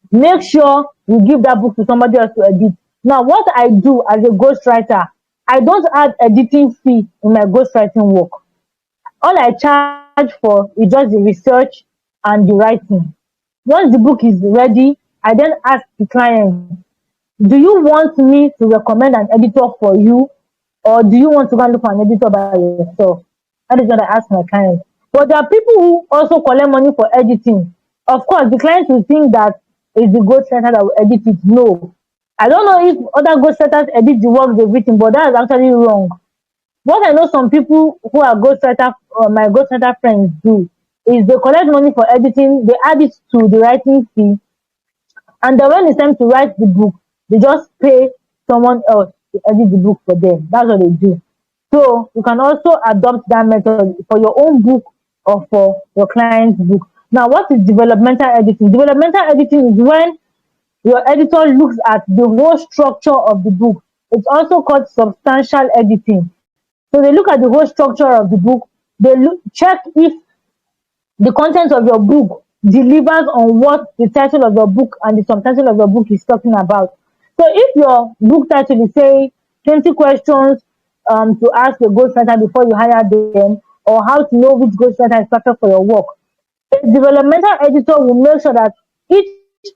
make sure you give that book to somebody else to edit. Now, what I do as a ghostwriter, I don't add editing fee in my ghostwriting work. All I charge for is just the research and the writing. Once the book is ready, I then ask the client, do you want me to recommend an editor for you, or do you want to go and look for an editor by yourself? That is what I ask my clients. But there are people who also collect money for editing. Of course, the client will think that it's the ghostwriter that will edit it. No. I don't know if other ghostwriters edit the work they've written, but that is actually wrong. What I know some people who are ghostwriter, my ghostwriter friends do is they collect money for editing, they add it to the writing fee, and then when it's time to write the book, they just pay someone else to edit the book for them. That's what they do. So you can also adopt that method for your own book or for your client's book. Now, what is developmental editing? Developmental editing is when your editor looks at the whole structure of the book. It's also called substantial editing. So they look at the whole structure of the book. They check if the content of your book delivers on what the title of your book and the subtitle of your book is talking about. So if your book title is saying 20 questions to ask a ghostwriter before you hire them, or how to know which ghostwriter is perfect for your work, a developmental editor will make sure that each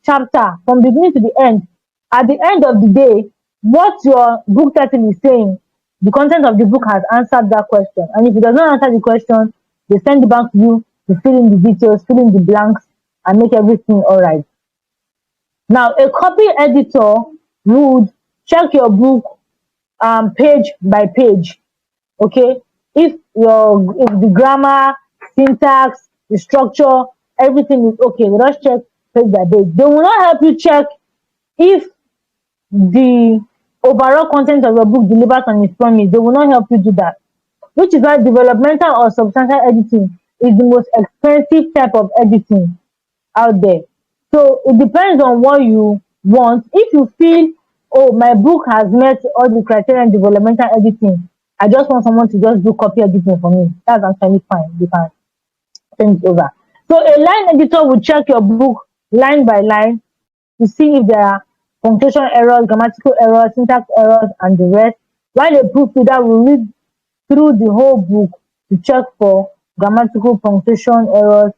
chapter, from beginning to the end, at the end of the day, what your book title is saying, the content of the book has answered that question. And if it does not answer the question, they send it back to you to fill in the details, fill in the blanks, and make everything all right. Now, a copy editor would check your book page by page. Okay, if the grammar, syntax, the structure, everything is okay, they just check page by page. They will not help you check if the overall content of your book delivers on its promise. They will not help you do that, which is why developmental or substantial editing is the most expensive type of editing out there. So it depends on what you want. If you feel, oh, my book has met all the criteria in developmental editing, I just want someone to just do copy editing for me, that's actually fine. You can send it over. So a line editor will check your book line by line to see if there are punctuation errors, grammatical errors, syntax errors, and the rest. While a proofreader will read through the whole book to check for grammatical, punctuation errors,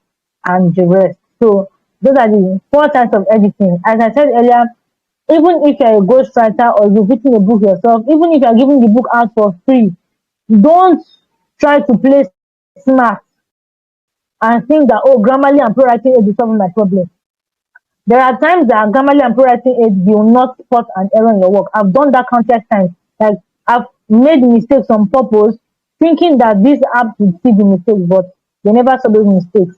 and the rest. So those are the four types of editing. As I said earlier, even if you're a ghostwriter or you've written a book yourself, even if you're giving the book out for free, don't try to play smart and think that, oh, Grammarly and ProWriting Aid is solving my problem. There are times that Grammarly and ProWriting Aid will not spot an error in your work. I've done that countless times. Like, I've made mistakes on purpose, thinking that this app will see the mistakes, but they never saw those mistakes.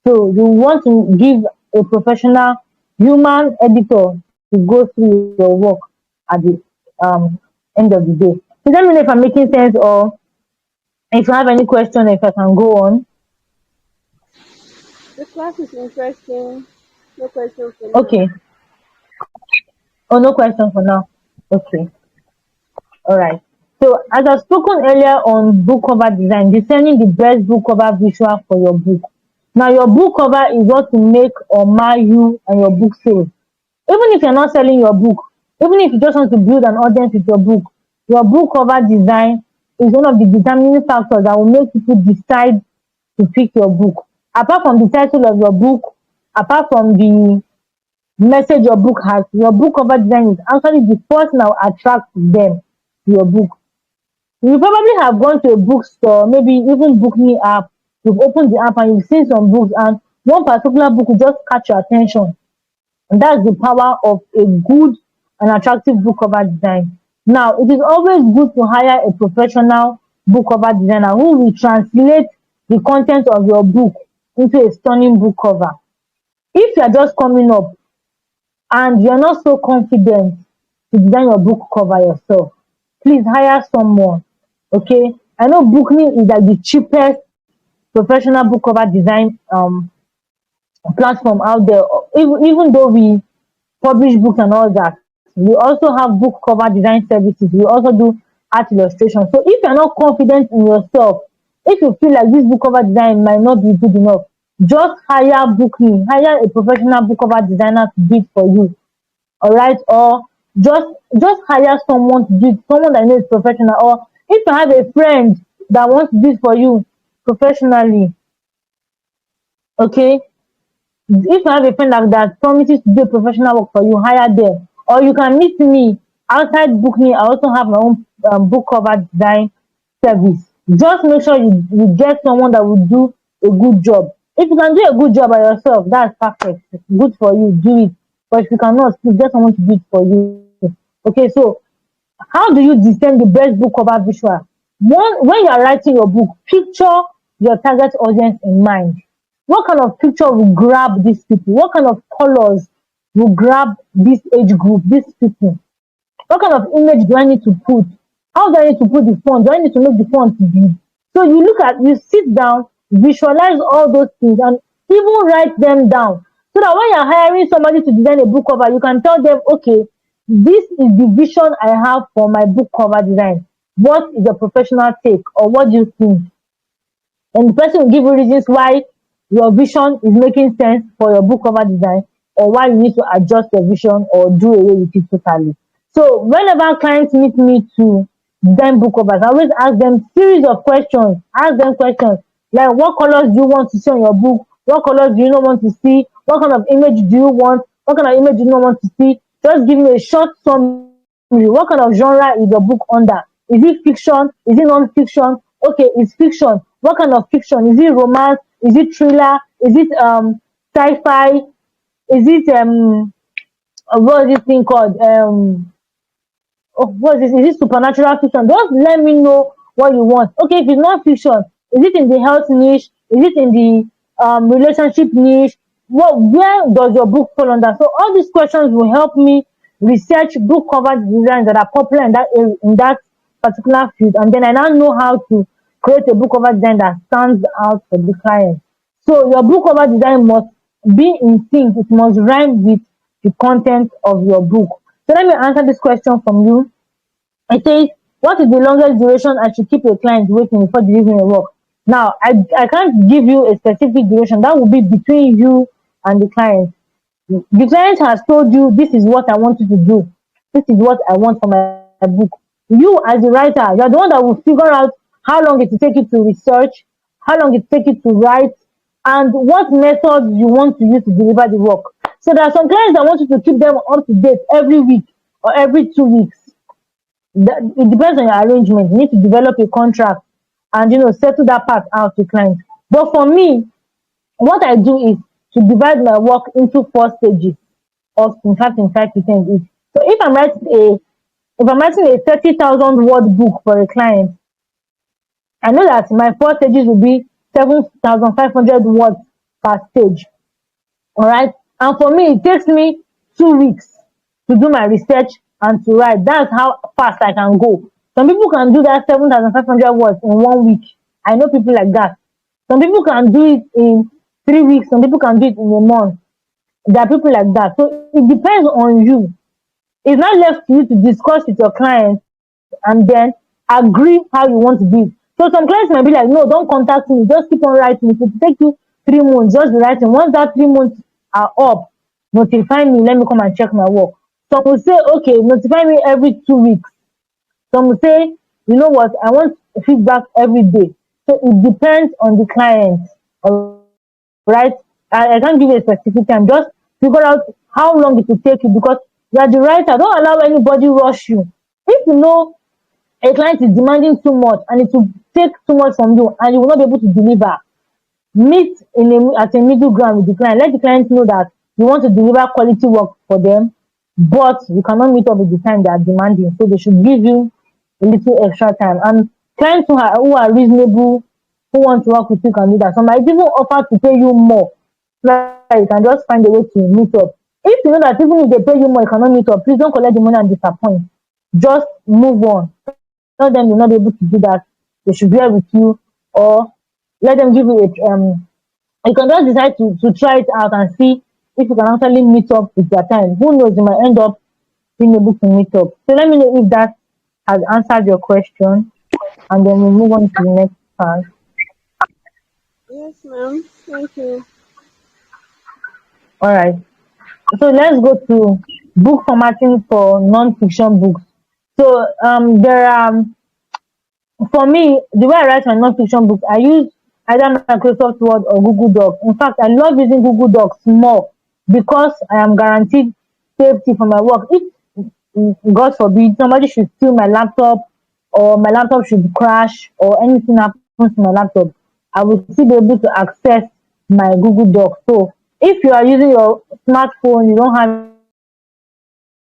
So you want to give a professional human editor to go through your work at the end of the day. So let me know if I'm making sense, or if you have any question, if I can go on. The class is interesting. No question for now. Okay. Oh, no question for now. Okay. All right. So as I've spoken earlier on book cover design, designing the best book cover visual for your book. Now your book cover is what will make or mar you and your book sales. Even if you're not selling your book, even if you just want to build an audience with your book cover design is one of the determining factors that will make people decide to pick your book. Apart from the title of your book, apart from the message your book has, your book cover design is actually the first now attract them to your book. You probably have gone to a bookstore, maybe even Bookney app. You've opened the app and you've seen some books, and one particular book will just catch your attention. And that's the power of a good and attractive book cover design. Now, it is always good to hire a professional book cover designer who will translate the content of your book into a stunning book cover. If you're just coming up and you're not so confident to design your book cover yourself, please hire someone. Okay, I know Bookney is like the cheapest professional book cover design platform out there. Even though we publish books and all that, we also have book cover design services. We also do art illustration. So if you're not confident in yourself, if you feel like this book cover design might not be good enough, just hire Bookney, hire a professional book cover designer to do it for you. All right, or just hire someone to do it, someone that knows professional. Or if you have a friend that wants to do it for you professionally, okay, if you have a friend that promises to do professional work for you, hire them. Or you can meet me outside Bookney. I also have my own book cover design service. Just make sure you get someone that will do a good job. If you can do a good job by yourself, that's perfect. It's good for you, do it. But if you cannot, please get someone to do it for you. Okay, so how do you discern the best book cover visual? One, when you are writing your book, picture your target audience in mind. What kind of picture will grab these people? What kind of colors will grab this age group, these people? What kind of image do I need to put? How do I need to put the font? Do I need to make the font big? So you sit down, visualize all those things, and even write them down. So that when you're hiring somebody to design a book cover, you can tell them, okay, this is the vision I have for my book cover design. What is your professional take, or what do you think? And the person will give you reasons why your vision is making sense for your book cover design, or why you need to adjust your vision or do away with it totally. So whenever clients meet me to design book covers, I always ask them series of questions. Ask them questions like, what colors do you want to see on your book? What colors do you not want to see? What kind of image do you want? What kind of image do you not want to see? Just give me a short summary. What kind of genre is your book under? Is it fiction? Is it non-fiction? Okay, it's fiction. What kind of fiction? Is it romance? Is it thriller? Is it sci-fi? Is it what is this thing called? What is this? Is it supernatural fiction? Just let me know what you want. Okay, if it's not fiction, is it in the health niche? Is it in the relationship niche? Where does your book fall under? So all these questions will help me research book cover designs that are popular in that particular field, and then I now know how to create a book cover design that stands out for the client. So your book cover design must be in sync. It must rhyme with the content of your book. So let me answer this question from you. It says, what is the longest duration I should keep a client waiting before delivering a work? Now, I can't give you a specific duration. That will be between you and the client. The client has told you, this is what I want you to do. This is what I want for my book. You, as the writer, you're the one that will figure out how long it will take you to research, how long it will take you to write, and what methods you want to use to deliver the work. So there are some clients that want you to keep them up to date every week or every 2 weeks. It depends on your arrangement. You need to develop a contract and settle that part out with clients. But for me, what I do is to divide my work into 4 stages of in fact percent each. So if I'm writing a 30,000 word book for a client, I know that my 4 stages will be 7,500 words per stage. All right. And for me, it takes me 2 weeks to do my research and to write. That's how fast I can go. Some people can do that 7,500 words in 1 week. I know people like that. Some people can do it in 3 weeks. Some people can do it in a month. There are people like that. So it depends on you. It's not left to you to discuss with your clients and then agree how you want to do it. So some clients might be like, no, don't contact me. Just keep on writing. It will take you 3 months. Just be writing. Once that 3 months are up, notify me. Let me come and check my work. Some will say, okay, notify me every 2 weeks. Some will say, you know what, I want feedback every day. So it depends on the client. All right. I can't give you a specific time. Just figure out how long it will take you, because you are the writer. Don't allow anybody rush you. If you know a client is demanding too much and it will take too much from you and you will not be able to deliver, meet at a middle ground with the client. Let the client know that you want to deliver quality work for them, but you cannot meet up with the time they are demanding. So they should give you a little extra time. And clients who are reasonable, who want to work with you, can do that. Some might even offer to pay you more so that you can just find a way to meet up. If you know that even if they pay you more, you cannot meet up, please don't collect the money and disappoint. Just move on. Tell them you're not able to do that. They should bear with you, or let them give you you can just decide to try it out and see if you can actually meet up with their time. Who knows, you might end up being able to meet up. So let me know if that has answered your question, and then we'll move on to the next part. Yes, ma'am. Thank you. All right. So let's go to book formatting for non-fiction books. So there are, for me, the way I write my non-fiction books, I use either Microsoft Word or Google Docs. In fact, I love using Google Docs more because I am guaranteed safety for my work. If God forbid somebody should steal my laptop, or my laptop should crash, or anything happens to my laptop, I will still be able to access my Google Docs. So if you are using your smartphone, you don't have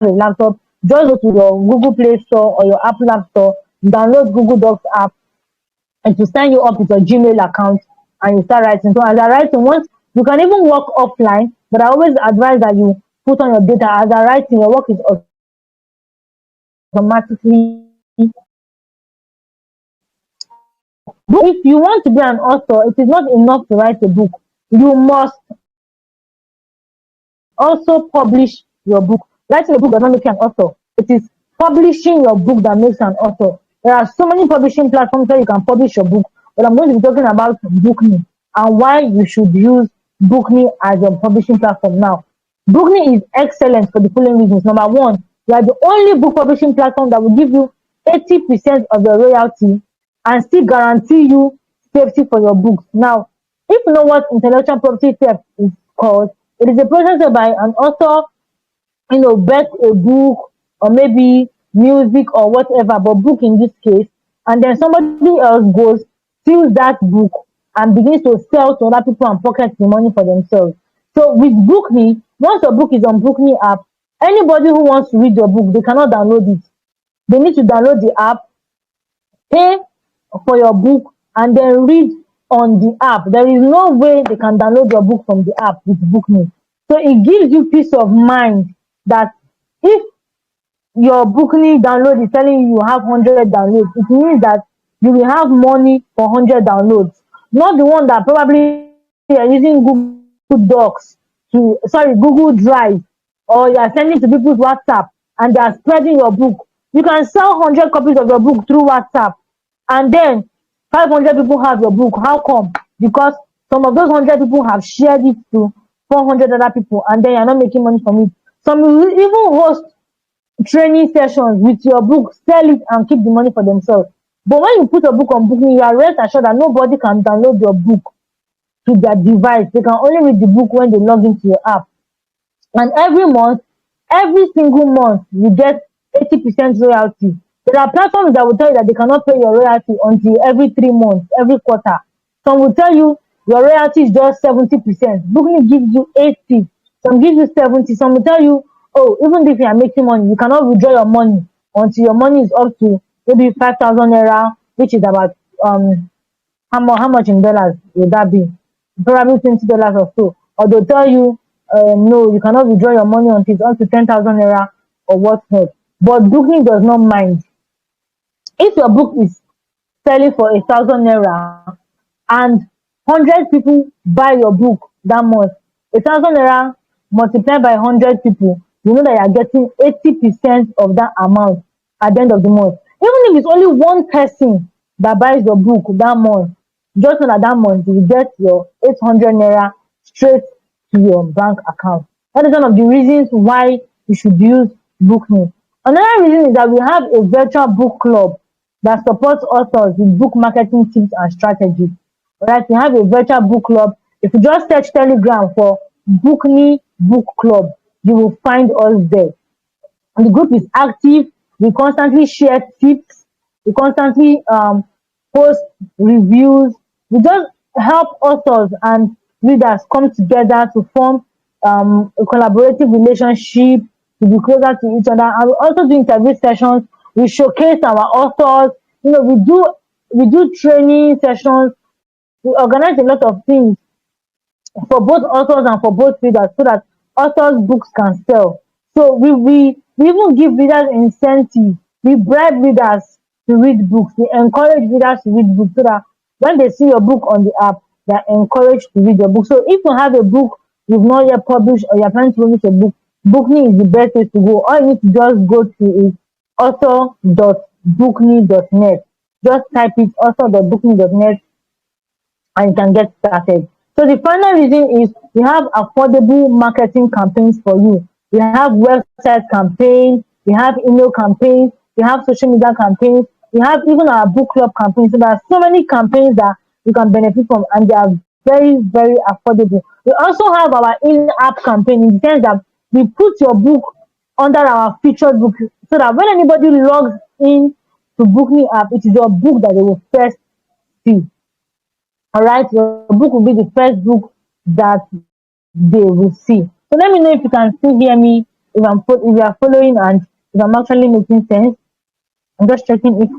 a laptop, you can use Google Docs. Just go to your Google Play Store or your Apple App Store, download Google Docs app, and to sign you up with your Gmail account, and you start writing. So as I writing, once you can even work offline, but I always advise that you put on your data. As I writing, your work is automatically book. If you want to be an author, it is not enough to write a book. You must also publish your book. Writing a book does not make you an author. It is publishing your book that makes you an author. There are so many publishing platforms where you can publish your book, but I'm going to be talking about Bookney and why you should use Bookney as your publishing platform now. Bookney is excellent for the following reasons. Number one, you are the only book publishing platform that will give you 80% of your royalty and still guarantee you safety for your books. Now, if you know what intellectual property theft is called, it is a process whereby an author, bet a book or maybe music or whatever, but book in this case, and then somebody else goes, steals that book and begins to sell to other people and pocket the money for themselves. So with Bookney, once your book is on Bookney app, anybody who wants to read your book, they cannot download it. They need to download the app, pay for your book, and then read on the app. There is no way they can download your book from the app with Bookney. So it gives you peace of mind that if your Bookney download is telling you have 100 downloads, it means that you will have money for 100 downloads, not the one that probably you're using Google Docs to, sorry, Google Drive, or you are sending to people's WhatsApp and they are spreading your book. You can sell 100 copies of your book through WhatsApp, and then 500 people have your book. How come? Because some of those 100 people have shared it to 400 other people, and then you're not making money from it. Some will even host training sessions with your book, sell it and keep the money for themselves. But when you put a book on Bookme, you are rest assured that nobody can download your book to their device. They can only read the book when they log into your app. And every month, every single month, you get 80% royalty. There are platforms that will tell you that they cannot pay your royalty until every 3 months, every quarter. Some will tell you your royalty is just 70%. Bookme gives you 80. Some give you 70. Some will tell you, oh, even if you are making money, you cannot withdraw your money until your money is up to maybe 5,000 naira, which is about how much in dollars would that be? Probably $20 or so. Or they'll tell you, no, you cannot withdraw your money until it's up to 10,000 naira or whatnot. But Bookme does not mind. If your book is selling for 1,000 naira and 100 people buy your book that month, 1,000 naira multiplied by 100 people, you know that you are getting 80% of that amount at the end of the month. Even if it's only one person that buys your book that month, just know that that month you will get your 800 naira straight to your bank account. That is one of the reasons why you should use Bookme. Another reason is that we have a virtual book club that supports authors with book marketing tips and strategies. Alright, we have a virtual book club. If you just search Telegram for Bookney Book Club, you will find us there. And the group is active. We constantly share tips. We constantly post reviews. We just help authors and readers come together to form a collaborative relationship, to be closer to each other. And we also do interview sessions. We showcase our authors. We do training sessions. We organize a lot of things for both authors and for both readers so that authors' books can sell. So we even give readers incentives. We bribe readers to read books. We encourage readers to read books so that when they see your book on the app, they are encouraged to read your book. So if you have a book you've not yet published or you're planning to publish a book, Bookney is the best place to go. All you need to just go to is author.bookney.net. Just type it author.bookney.net and you can get started. So the final reason is we have affordable marketing campaigns for you. We have website campaigns, we have email campaigns, we have social media campaigns, we have even our book club campaigns. So there are so many campaigns that you can benefit from, and they are very, very affordable. We also have our in-app campaign in the sense that we put your book under our featured book so that when anybody logs in to Bookme app, it is your book that they will first see. All right, your book will be the first book that they will see. So let me know if you can still hear me, if you are following, and if I'm actually making sense. I'm just checking if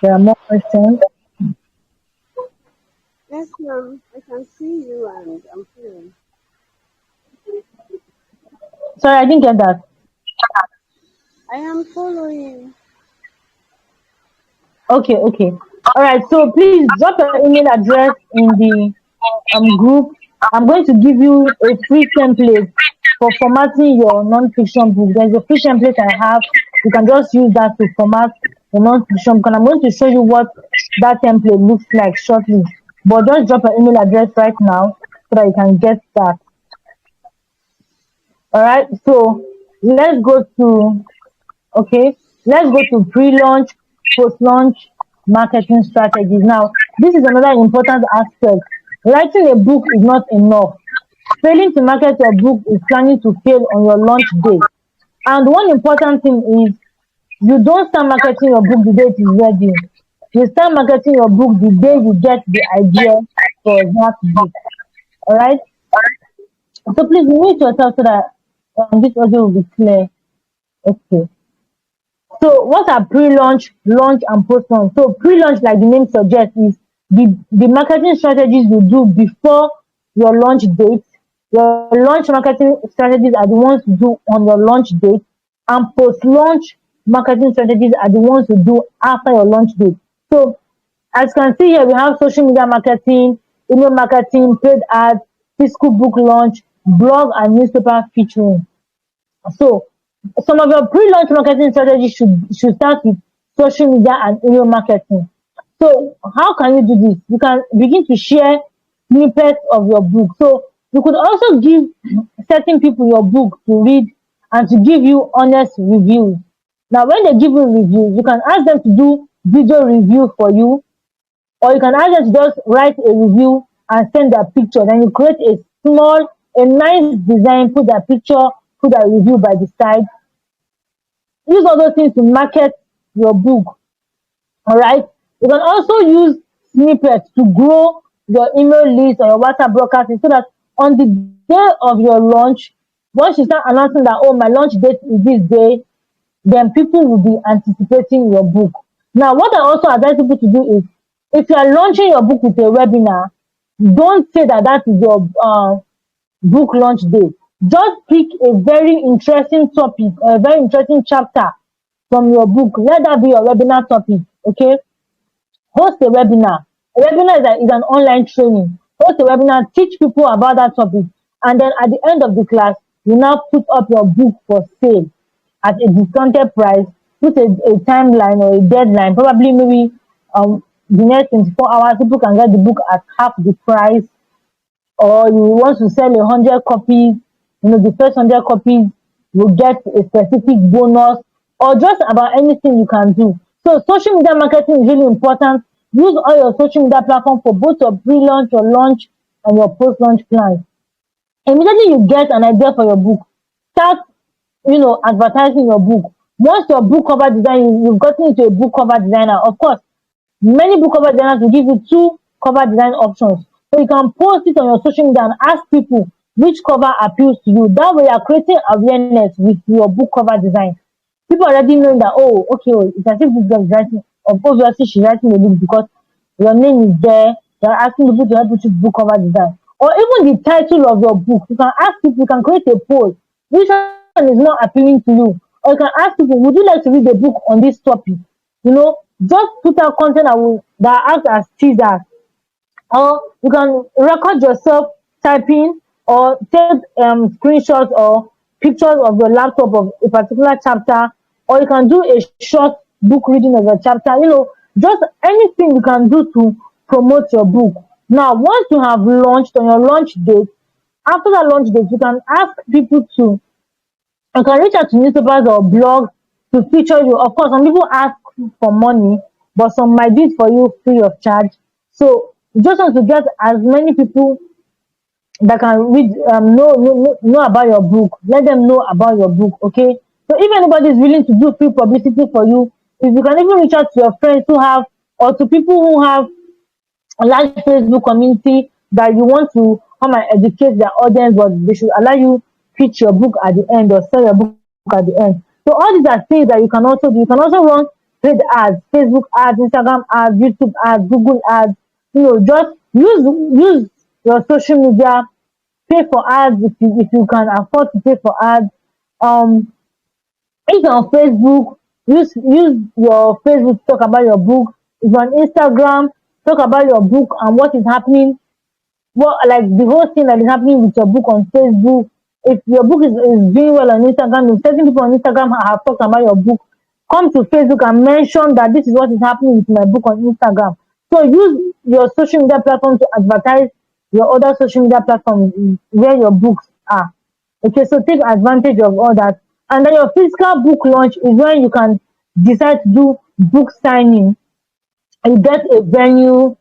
there are more questions. Yes, ma'am. I can see you and I'm feeling. Sorry, I didn't get that. I am following. Okay, okay. All right. So please drop your email address in the group. I'm going to give you a free template for formatting your non-fiction book. There's a free template I have. You can just use that to format the non-fiction book. And I'm going to show you what that template looks like shortly. But just drop your email address right now so that you can get that. All right. So let's go to okay, let's go to pre-launch, post-launch marketing strategies. Now, this is another important aspect. Writing a book is not enough. Failing to market your book is planning to fail on your launch day. And one important thing is you don't start marketing your book the day it is ready. You start marketing your book the day you get the idea for that book. All right. So please mute yourself so that this audio will be clear. Okay. So what are pre-launch, launch, and post-launch? So pre-launch, like the name suggests, is the marketing strategies you do before your launch date. Your launch marketing strategies are the ones you do on your launch date, and post-launch marketing strategies are the ones you do after your launch date. So as you can see here, we have social media marketing, email marketing, paid ads, physical book launch, blog and newspaper featuring. So some of your pre-launch marketing strategies should start with social media and email marketing. So how can you do this? You can begin to share snippets of your book. So you could also give certain people your book to read and to give you honest reviews. Now when they give you reviews, you can ask them to do video review for you, or you can ask them to just write a review and send their picture. Then you create a nice design, put their picture, put their review by the side. Use all those things to market your book. All right. You can also use snippets to grow your email list or your WhatsApp broadcasting so that on the day of your launch, once you start announcing that, oh, my launch date is this day, then people will be anticipating your book. Now, what I also advise people to do is if you are launching your book with a webinar, don't say that that is your book launch day. Just pick a very interesting topic or a very interesting chapter from your book. Let that be your webinar topic. Okay. Host a webinar. A webinar is an online training. Host a webinar, teach people about that topic. And then at the end of the class, you now put up your book for sale at a discounted price. Put a timeline or a deadline, probably maybe the next 24 hours, people can get the book at half the price, or you want to sell 100 copies, the first 100 copies will get a specific bonus, or just about anything you can do. So social media marketing is really important. Use all your social media platform for both your pre-launch, your launch, and your post-launch plans. Immediately you get an idea for your book, start advertising your book. Once your book cover design, you've gotten into a book cover designer. Of course, many book cover designers will give you two cover design options. So you can post it on your social media and ask people which cover appeals to you. That way, you are creating awareness with your book cover design. People already know that, oh, okay, it's as if this girl is writing, obviously she's writing a book because your name is there. You're asking people to help you choose book cover design. Or even the title of your book. You can ask people, you can create a poll. Which one is more appealing to you? Or you can ask people, would you like to read a book on this topic? Just put out content that acts as teasers, or you can record yourself typing or take screenshots or pictures of your laptop of a particular chapter, or you can do a short book reading of a chapter. Just anything you can do to promote your book. Now once you have launched on your launch date, after that launch date you can ask people to you can reach out to newspapers or blogs to feature you. Of course, some people ask for money, but some might do it for you free of charge. So you just want to get as many people that can read, know about your book. Let them know about your book, okay? So if anybody is willing to do free publicity for you, if you can even reach out to your friends who have, or to people who have a large Facebook community that you want to come and educate their audience, but they should allow you pitch your book at the end or sell your book at the end. So all these are things that you can also do. You can also run paid ads, Facebook ads, Instagram ads, YouTube ads, Google ads. Just use your social media, pay for ads if you can afford to pay for ads. Um, if you're on Facebook, use your Facebook to talk about your book. If you're on Instagram, talk about your book and what is happening, what like the whole thing that is happening with your book on Facebook. If your book is doing well on Instagram, if certain people on Instagram have talked about your book, come to Facebook and mention that this is what is happening with my book on Instagram. So use your social media platform to advertise your other social media platforms where your books are. Okay, so take advantage of all that. And then your physical book launch is when you can decide to do book signing. You get a venue,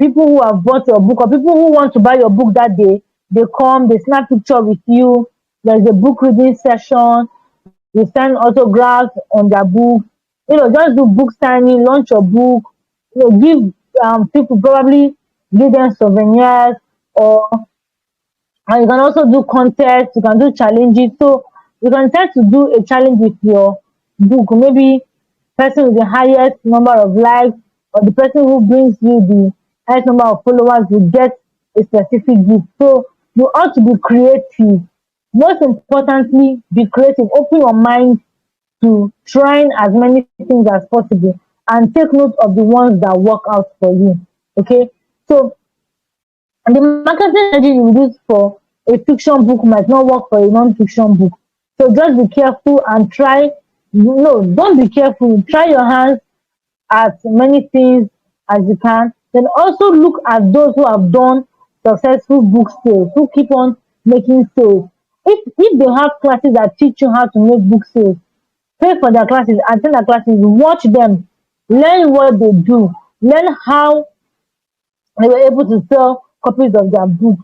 people who have bought your book or people who want to buy your book that day, they come, they snap picture with you. There's a book reading session. You sign autographs on their book. Just do book signing, launch your book. Give people, probably give them souvenirs, or and you can also do contests, you can do challenges. So you can try to do a challenge with your book. Maybe person with the highest number of likes or the person who brings you the highest number of followers will get a specific gift. So you ought to be creative. Most importantly, be creative. Open your mind to trying as many things as possible and take note of the ones that work out for you. Okay. So and the marketing strategy you use for a fiction book might not work for a non-fiction book. So just be careful and try. No, don't be careful. Try your hands at many things as you can. Then also look at those who have done successful book sales, who keep on making sales. If they have classes that teach you how to make book sales, pay for their classes, attend their classes, watch them, learn what they do, learn how they were able to sell copies of their book.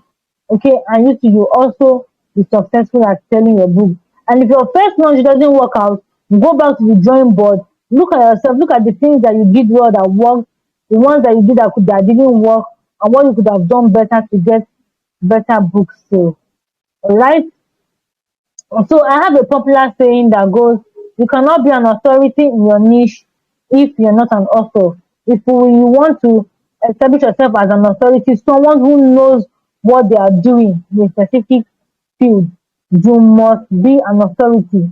Okay, and you too, you also be successful at selling your book. And if your first launch doesn't work out, go back to the drawing board. Look at yourself. Look at the things that you did well that worked, the ones that you did that didn't work, and what you could have done better to get better book sales. All right. So I have a popular saying that goes, you cannot be an authority in your niche if you're not an author. If you want to establish yourself as an authority, someone who knows what they are doing in a specific field, you must be an authority.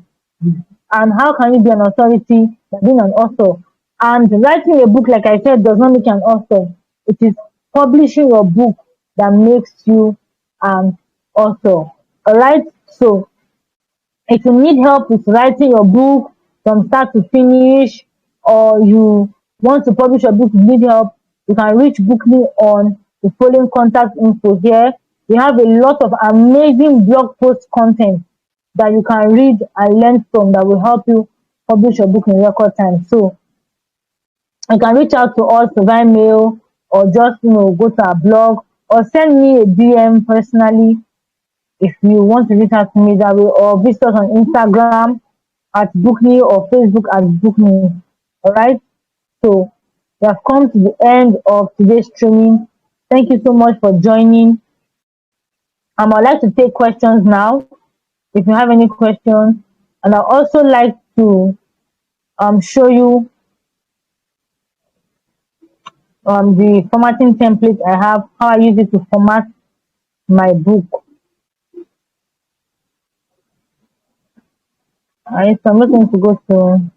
And how can you be an authority by being an author? And writing a book, like I said, does not make you an author. It is publishing your book that makes you an author. All right. So if you need help with writing your book from start to finish, or you want to publish your book, you need help, you can reach Bookney on the following contact info here. We have a lot of amazing blog post content that you can read and learn from that will help you publish your book in record time. So you can reach out to us via mail, or just go to our blog, or send me a DM personally if you want to reach out to me that way, or visit us on Instagram at Bookney or Facebook at Bookney. All right. So we have come to the end of today's training. Thank you so much for joining. I'd like to take questions now. If you have any questions, and I'd also like to show you the formatting template I have, how I use it to format my book. All right. So I'm just going to go to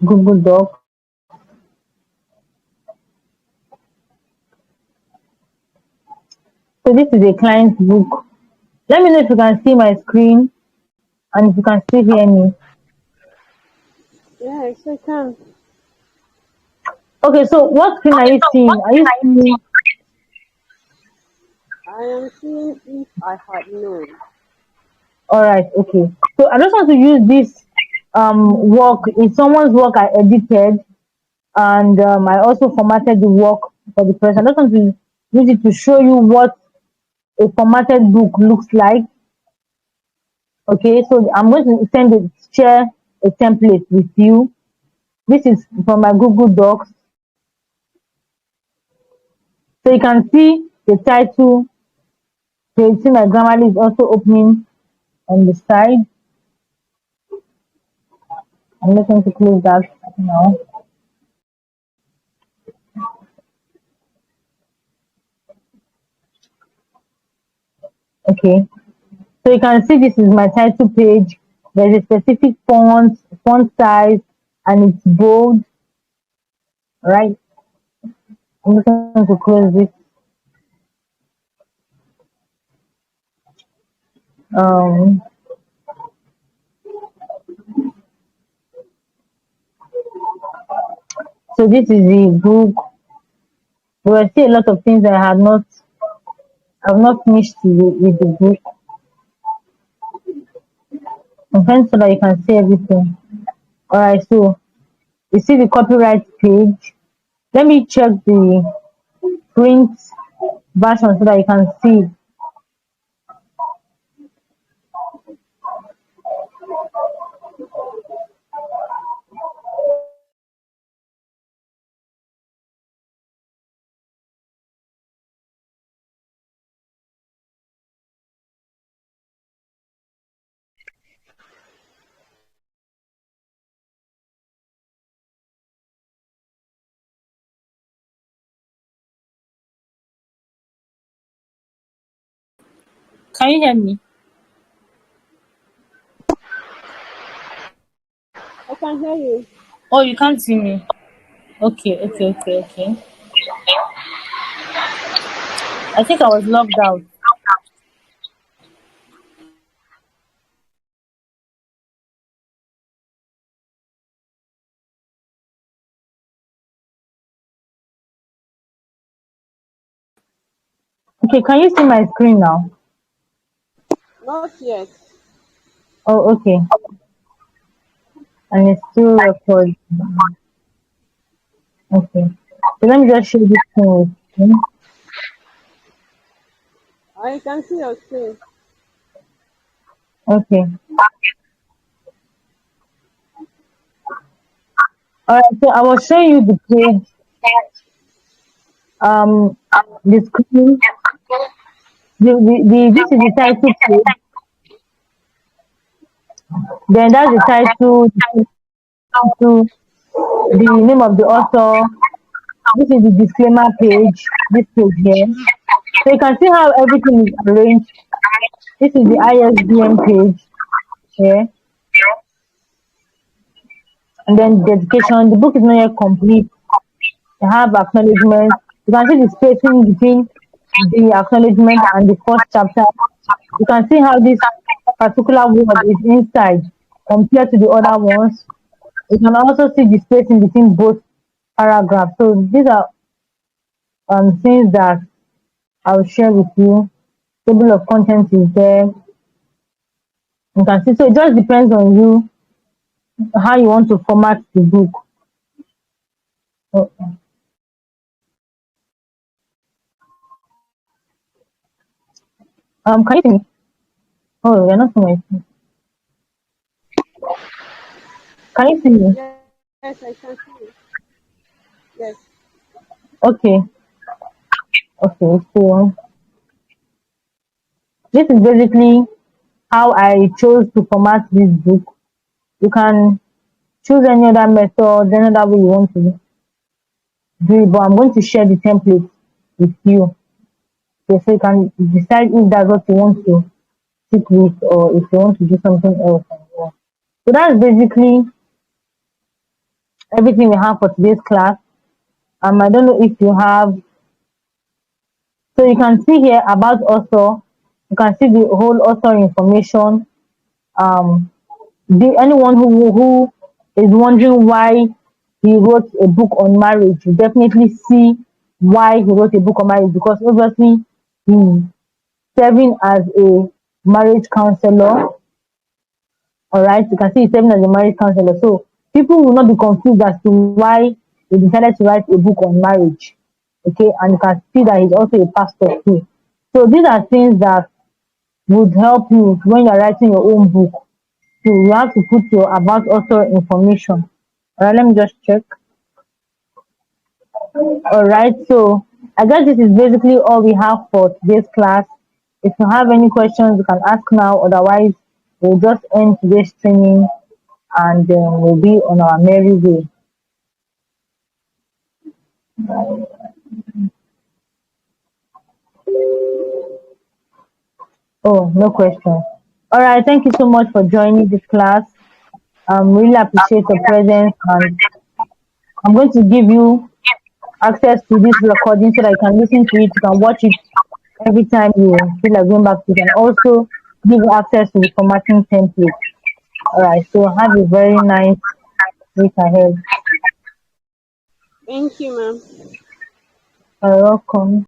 Google Docs. So this is a client's book. Let me know if you can see my screen and if you can still hear me. Yes, I can. Okay, so what screen are you seeing? Are you seeing? I am seeing if I had known. All right, okay. So I just want to use this work. It's someone's work I edited, and I also formatted the work for the person. I just want to use it to show you what a formatted book looks like. Okay, so I'm going to share a template with you. This is from my Google Docs. So you can see the title. So you see my Grammarly is also opening on the side. I'm not going to close that now. Okay. So you can see this is my title page. There's a specific font size, and it's bold, right? I'm just going to close this. Um, so this is the book. There were still a lot of things I've not finished with the book. I'm trying so that you can see everything. Alright, so you see the copyright page. Let me check the print version so that you can see. Can you hear me? I can hear you. Oh, you can't see me. Okay, okay, okay, okay. I think I was logged out. Okay, can you see my screen now? Not yet. Oh, okay. And it's still recording. Okay. So let me just show this thing with you. I can see your screen. Okay. Alright, so I was showing you the page, um, the screen, this is the title page, then that's the title, to the name of the author. This is the disclaimer page, this page here. So you can see how everything is arranged. This is the ISBN page here, and then dedication. The book is not yet complete. You have acknowledgement. You can see the spacing between the acknowledgement and the first chapter. You can see how this particular word is inside compared to the other ones. You can also see the spacing between both paragraphs. So these are things that I'll share with you. Table of contents is there. You can see. So it just depends on you how you want to format the book. So, can you see me? Oh, you're not seeing me. Can you see me? Yes, I can see you. Yes. Okay. Okay. So this is basically how I chose to format this book. You can choose any other method, any other way you want to do it, but I'm going to share the template with you. Okay, so you can decide if that's what you want to stick with or if you want to do something else. So that's basically everything we have for today's class. I don't know if you have, so you can see here about author. You can see the whole author information. Um, anyone who is wondering why he wrote a book on marriage, you definitely see why he wrote a book on marriage, because obviously he's serving as a marriage counselor. All right, you can see he's serving as a marriage counselor. So people will not be confused as to why he decided to write a book on marriage. Okay, and you can see that he's also a pastor too. So these are things that would help you when you're writing your own book. So you have to put your about author information. All right, let me just check. All right, so I guess this is basically all we have for today's class. If you have any questions, you can ask now. Otherwise, we'll just end today's training and we'll be on our merry way. Oh, no question. All right, thank you so much for joining this class. Really appreciate your presence, and I'm going to give you access to this recording so that you can listen to it. You can watch it every time you feel like going back. You can also give you access to the formatting template. All right, so have a very nice week ahead. Thank you, ma'am. You're welcome.